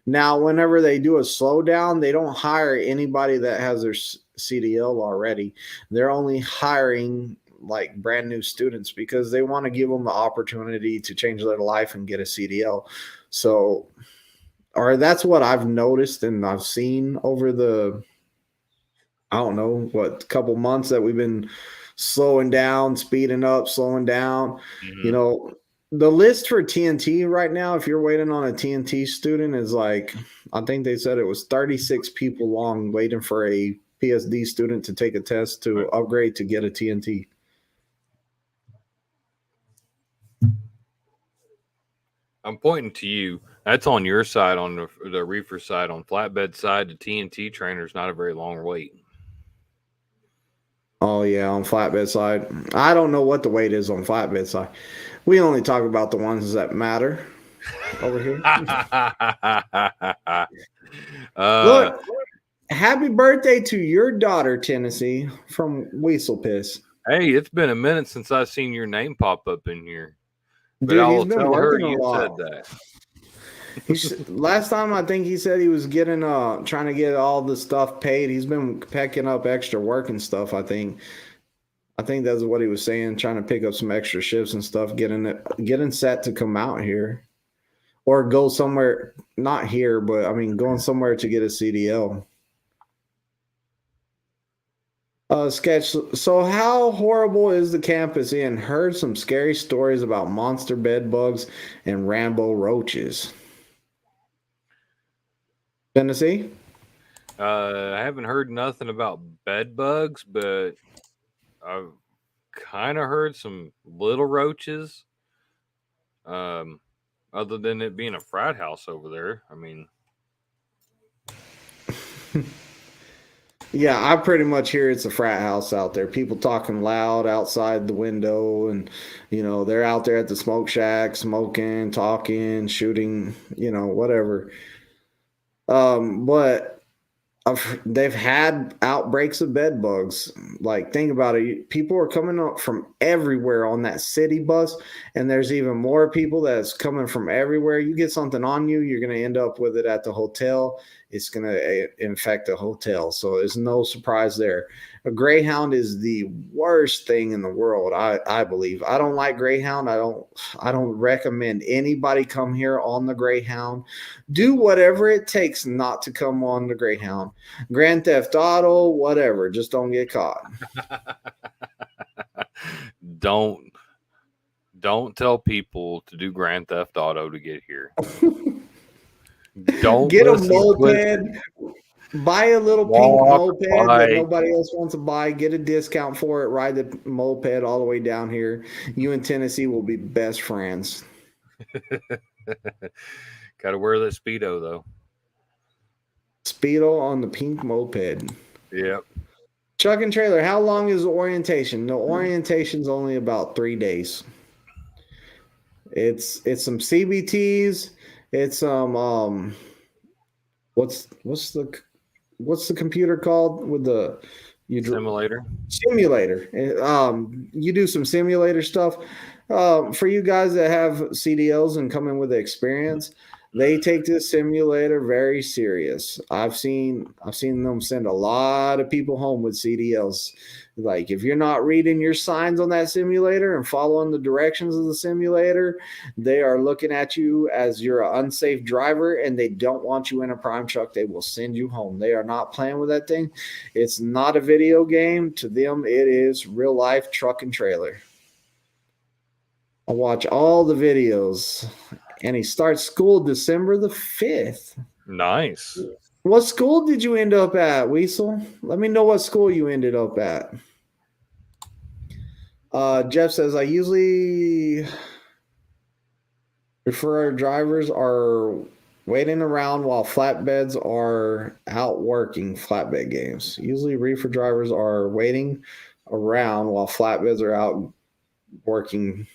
Now, whenever they do a slowdown, they don't hire anybody that has their CDL already. They're only hiring like brand new students because they want to give them the opportunity to change their life and get a CDL. So, or that's what I've noticed and I've seen over the, I don't know, couple months that we've been slowing down, speeding up, slowing down. Mm-hmm. You know, the list for TNT right now, if you're waiting on a TNT student, is like, I think they said it was 36 people long waiting for a PSD student to take a test to upgrade to get a TNT. I'm pointing to you. That's on your side, on the reefer side. On flatbed side, the TNT trainer's not a very long wait. Oh, yeah, on flatbed side. I don't know what the wait is on flatbed side. We only talk about the ones that matter over here. Look, happy birthday to your daughter, Tennessee, from Weasel Piss. Hey, it's been a minute since I've seen your name pop up in here. But Dude, I he's will been tell her working a you lot. said that. Last time I think he said he was getting trying to get all the stuff paid. He's been picking up extra work and stuff, I think. I think that's what he was saying, trying to pick up some extra shifts and stuff, getting set to come out here. Or go somewhere, not here, but I mean going somewhere to get a CDL. Sketch. So how horrible is the campus in? Heard some scary stories about monster bed bugs and Rambo roaches. Tennessee? I haven't heard nothing about bed bugs, but I've kind of heard some little roaches. Other than it being a frat house over there, I mean. Yeah, I pretty much hear it's a frat house out there. People talking loud outside the window, and they're out there at the smoke shack, smoking, talking, shooting, whatever. But they've had outbreaks of bed bugs. Like, think about it. People are coming up from everywhere on that city bus, and there's even more people that's coming from everywhere. You get something on you, you're going to end up with it at the hotel. It's going to infect the hotel. So there's no surprise there. A greyhound is the worst thing in the world, I believe. I don't like greyhound. I don't recommend anybody come here on the greyhound. Do whatever it takes not to come on the greyhound. Grand Theft Auto, whatever. Just don't get caught. Don't tell people to do Grand Theft Auto to get here. Don't get a moped. Buy a little pink moped that nobody else wants to buy. Get a discount for it. Ride the moped all the way down here. You and Tennessee will be best friends. Got to wear that Speedo, though. Speedo on the pink moped. Yep. Truck and Trailer, how long is the orientation? The orientation's only about 3 days. It's some CBTs. It's some what's the computer called with the simulator? Simulator. You do some simulator stuff. For you guys that have CDLs and come in with the experience, they take this simulator very serious. I've seen them send a lot of people home with CDLs. Like if you're not reading your signs on that simulator and following the directions of the simulator, they are looking at you as you're an unsafe driver and they don't want you in a prime truck. They will send you home. They are not playing with that thing. It's not a video game. To them, it is real life truck and trailer. I watch all the videos, and he starts school December the 5th. Nice. What school did you end up at, Weasel? Let me know what school you ended up at. Jeff says, I usually refer drivers are waiting around while flatbeds are out working flatbed games. Usually reefer drivers are waiting around while flatbeds are out working.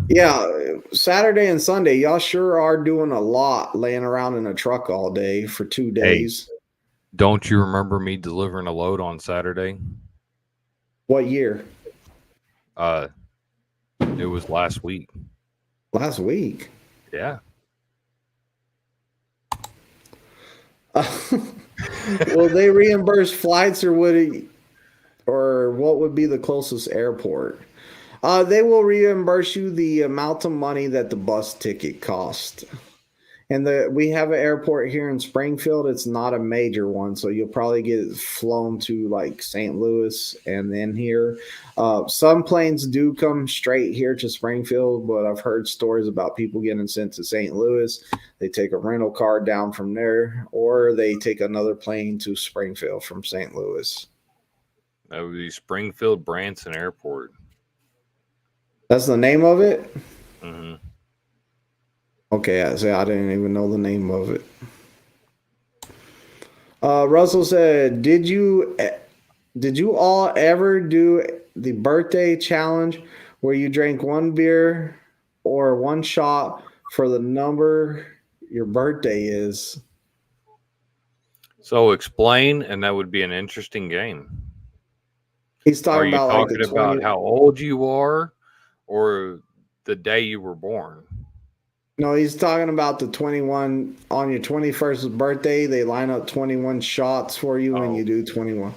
Yeah, Saturday and Sunday, y'all sure are doing a lot laying around in a truck all day for 2 days. Don't you remember me delivering a load on Saturday? What year? It was last week. Last week? Yeah. Will they reimburse flights or what would be the closest airport? They will reimburse you the amount of money that the bus ticket cost. And we have an airport here in Springfield. It's not a major one, so you'll probably get flown to like St. Louis and then here. Some planes do come straight here to Springfield, but I've heard stories about people getting sent to St. Louis. They take a rental car down from there, or they take another plane to Springfield from St. Louis. That would be Springfield Branson Airport. That's the name of it? Mm-hmm. Okay, I didn't even know the name of it. Russell said, did you all ever do the birthday challenge where you drank one beer or one shot for the number your birthday is? So explain, and that would be an interesting game. He's talking about like talking about how old you are or the day you were born? No, he's talking about the 21 on your 21st birthday. They line up 21 shots for you when you do 21.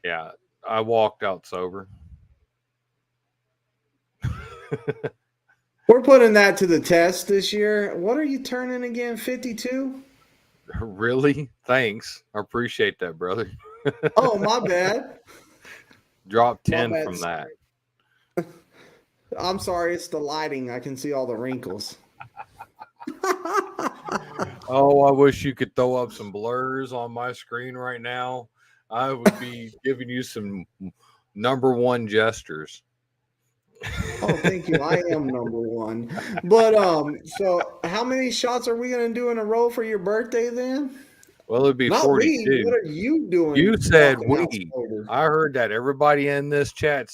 Yeah, I walked out sober. We're putting that to the test this year. What are you turning again? 52? Really? Thanks. I appreciate that, brother. Oh, my bad. Drop 10 from that. I'm sorry, it's the lighting. I can see all the wrinkles. Oh, I wish you could throw up some blurs on my screen right now. I would be giving you some number one gestures. Oh, thank you. I am number one. But so how many shots are we gonna do in a row for your birthday then? Well, it'd be Not 42. We. What are you doing? You said we. I heard that. Everybody in this chat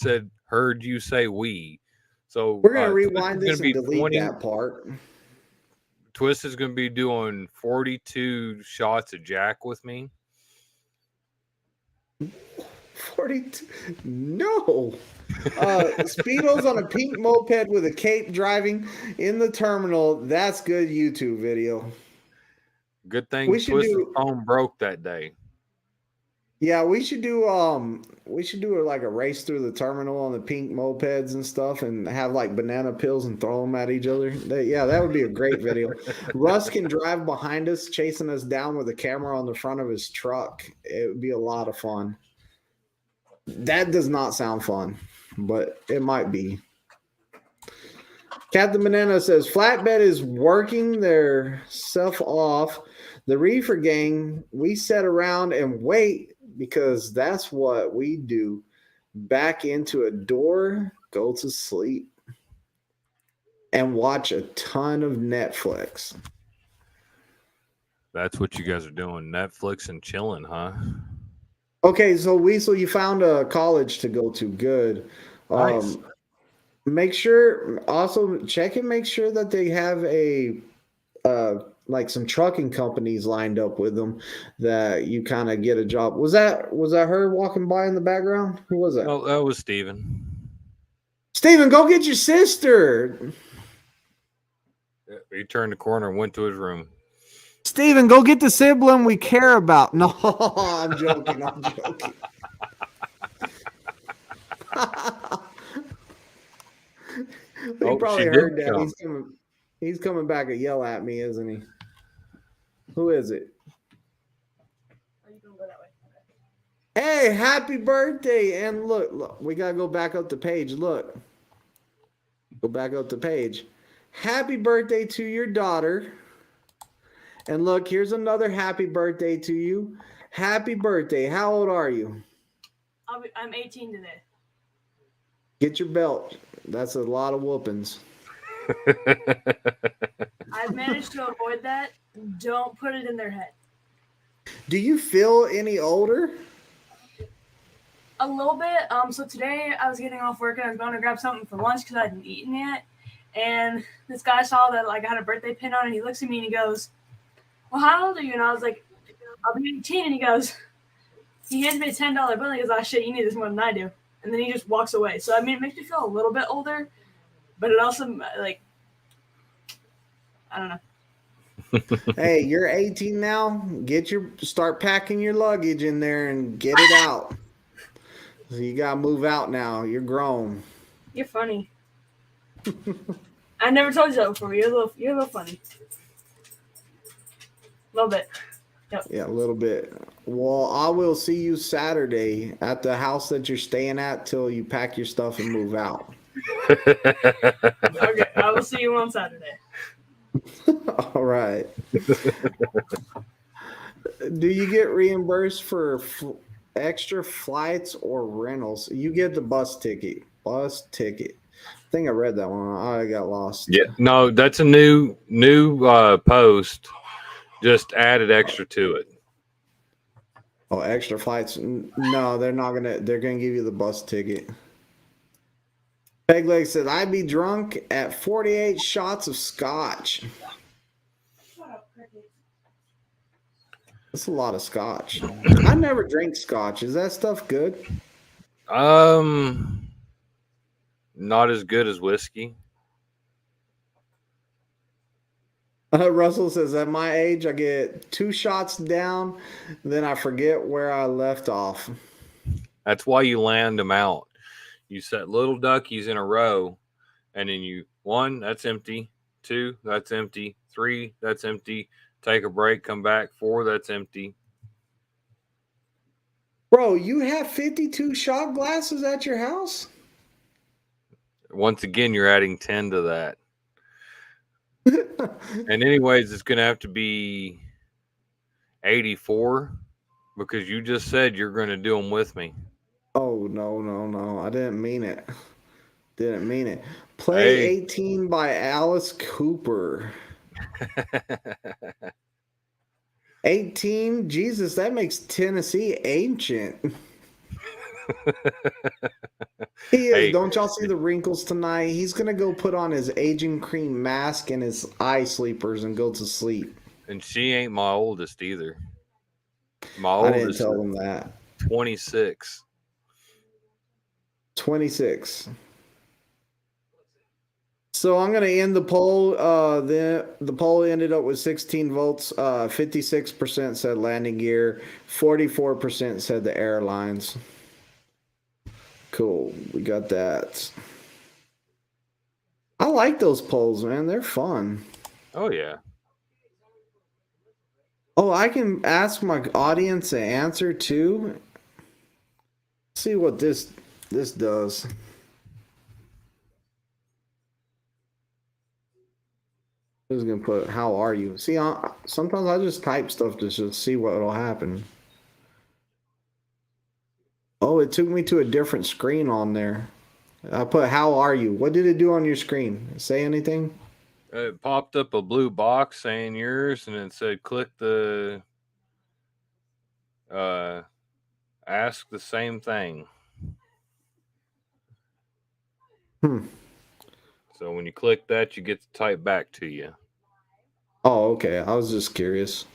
heard you say we. So we're gonna rewind this and delete 20, that part. Twist is gonna be doing 42 shots of Jack with me. 42? No. Speedos on a pink moped with a cape driving in the terminal. That's good YouTube video. Good thing Twist's phone broke that day. Yeah, we should do like a race through the terminal on the pink mopeds and stuff and have like banana peels and throw them at each other. That would be a great video. Russ can drive behind us, chasing us down with a camera on the front of his truck. It would be a lot of fun. That does not sound fun, but it might be. Captain Banana says, Flatbed is working their self off. The reefer gang, we sit around and wait because that's what we do. Back into a door, go to sleep, and watch a ton of Netflix. That's what you guys are doing, Netflix and chilling, huh? Okay, so Weasel, you found a college to go to. Good. Nice. Make sure, also check and make sure that they have like some trucking companies lined up with them that you kind of get a job. Was that her walking by in the background? Who was that? Oh, that was Steven. Steven, go get your sister. He turned the corner and went to his room. Steven, go get the sibling we care about. No, I'm joking. Oh, probably she heard did that. come. He's coming back to yell at me, isn't he? Who is it? Are you gonna go that way? Hey, happy birthday! And look, we gotta go back up the page. Look, go back up the page. Happy birthday to your daughter. And look, here's another happy birthday to you. Happy birthday. How old are you? I'm 18 today. Get your belt. That's a lot of whoopings. I've managed to avoid that. Don't put it in their head. Do you feel any older? A little bit. So today I was getting off work and I was going to grab something for lunch because I hadn't eaten yet. And this guy saw that like I had a birthday pin on, and he looks at me and he goes, "Well, how old are you?" And I was like, "I'll be 18." And he hands me a $10 bill and he goes, "Oh shit, you need this more than I do." And then he just walks away. So I mean, it makes me feel a little bit older, but it also like, I don't know. Hey, you're 18 now. Start packing your luggage in there and get it out. So you gotta move out now. You're grown. You're funny. I never told you that before. You're a little funny. A little bit. Yep. Yeah, a little bit. Well, I will see you Saturday at the house that you're staying at till you pack your stuff and move out. Okay, I will see you on Saturday. All right. Do you get reimbursed for extra flights or rentals? You get the bus ticket. Bus ticket. I think I read that one. I got lost. Yeah, no, that's a new post. Just added extra to it. Oh, extra flights? No, they're not gonna. They're gonna give you the bus ticket. Pegleg said, "I'd be drunk at 48 shots of scotch." That's a lot of scotch. I never drink scotch. Is that stuff good? Not as good as whiskey. Russell says, "At my age, I get 2 shots down, then I forget where I left off." That's why you land them out. You set little duckies in a row, and then 1, that's empty. 2, that's empty. 3, that's empty. Take a break, come back. 4, that's empty. Bro, you have 52 shot glasses at your house? Once again, you're adding 10 to that. And anyways, it's going to have to be 84 because you just said you're going to do them with me. Oh, no. I didn't mean it. Play 18 by Alice Cooper. 18? Jesus, that makes Tennessee ancient. He is. Hey. Don't y'all see the wrinkles tonight? He's going to go put on his aging cream mask and his eye sleepers and go to sleep. And she ain't my oldest either. My I oldest didn't tell him that. 26. 26. So I'm going to end the poll. The poll ended up with 16 votes. 56% said landing gear. 44% said the airlines. Cool. We got that. I like those polls, man. They're fun. Oh, yeah. Oh, I can ask my audience an answer too. See what this does. Who's gonna put "How are you"? See, sometimes I just type stuff to just see what will happen. Oh, it took me to a different screen on there. I put "How are you"? What did it do on your screen? Say anything? It popped up a blue box saying yours, and it said click the ask the same thing. So when you click that, you get to type back to you. Oh, okay. I was just curious.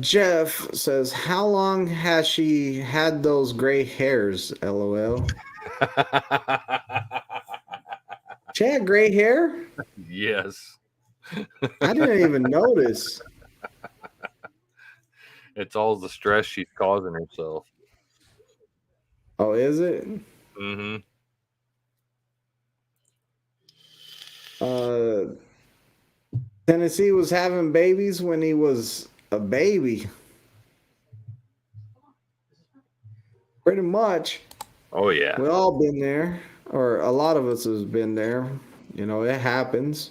Jeff says, "How long has she had those gray hairs?" LOL. She had gray hair? Yes. I didn't even notice. It's all the stress she's causing herself. Oh, is it? Mm-hmm. Tennessee was having babies when he was a baby. Pretty much. Oh yeah. We all been there, or a lot of us has been there. You know, it happens.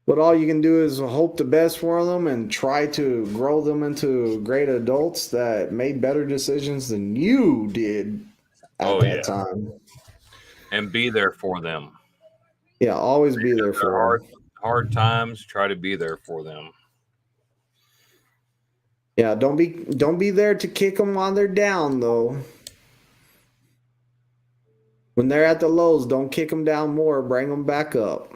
But all you can do is hope the best for them and try to grow them into great adults that made better decisions than you did at that time. And be there for them. Yeah, always be there for them. Hard times, try to be there for them. Yeah, don't be there to kick them while they're down, though. When they're at the lows, don't kick them down more. Bring them back up.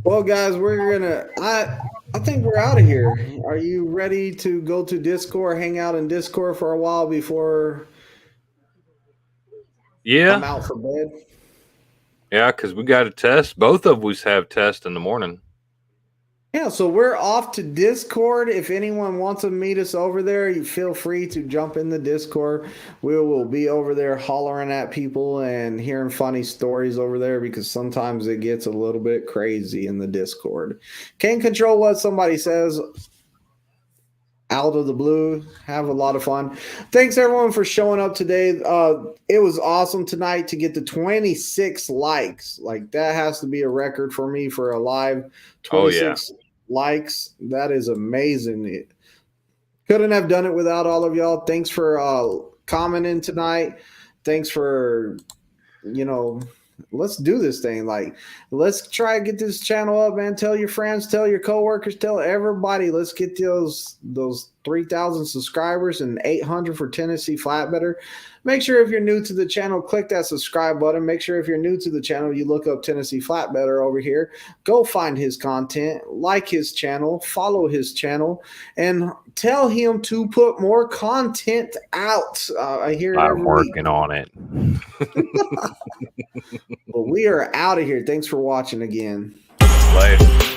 Well, guys, I think we're out of here. Are you ready to go to Discord, hang out in Discord for a while before I'm out for bed? Yeah, because we got a test. Both of us have tests in the morning. Yeah, so we're off to Discord. If anyone wants to meet us over there, you feel free to jump in the Discord. We will be over there hollering at people and hearing funny stories over there because sometimes it gets a little bit crazy in the Discord. Can't control what somebody says out of the blue. Have a lot of fun. Thanks everyone for showing up today. It was awesome tonight to get the 26 likes. Like that has to be a record for me for a live. 26 likes. That is amazing. Couldn't have done it without all of y'all. Thanks for commenting tonight. Thanks for, let's do this thing. Like, let's try to get this channel up, man. Tell your friends, tell your coworkers, tell everybody. Let's get those 3,000 subscribers and 800 for Tennessee Flatbedder. Make sure if you're new to the channel, click that subscribe button. Make sure if you're new to the channel, you look up Tennessee Flatbedder over here. Go find his content, like his channel, follow his channel, and tell him to put more content out. I hear it I'm working on it. Well, we are out of here. Thanks for watching again. Later.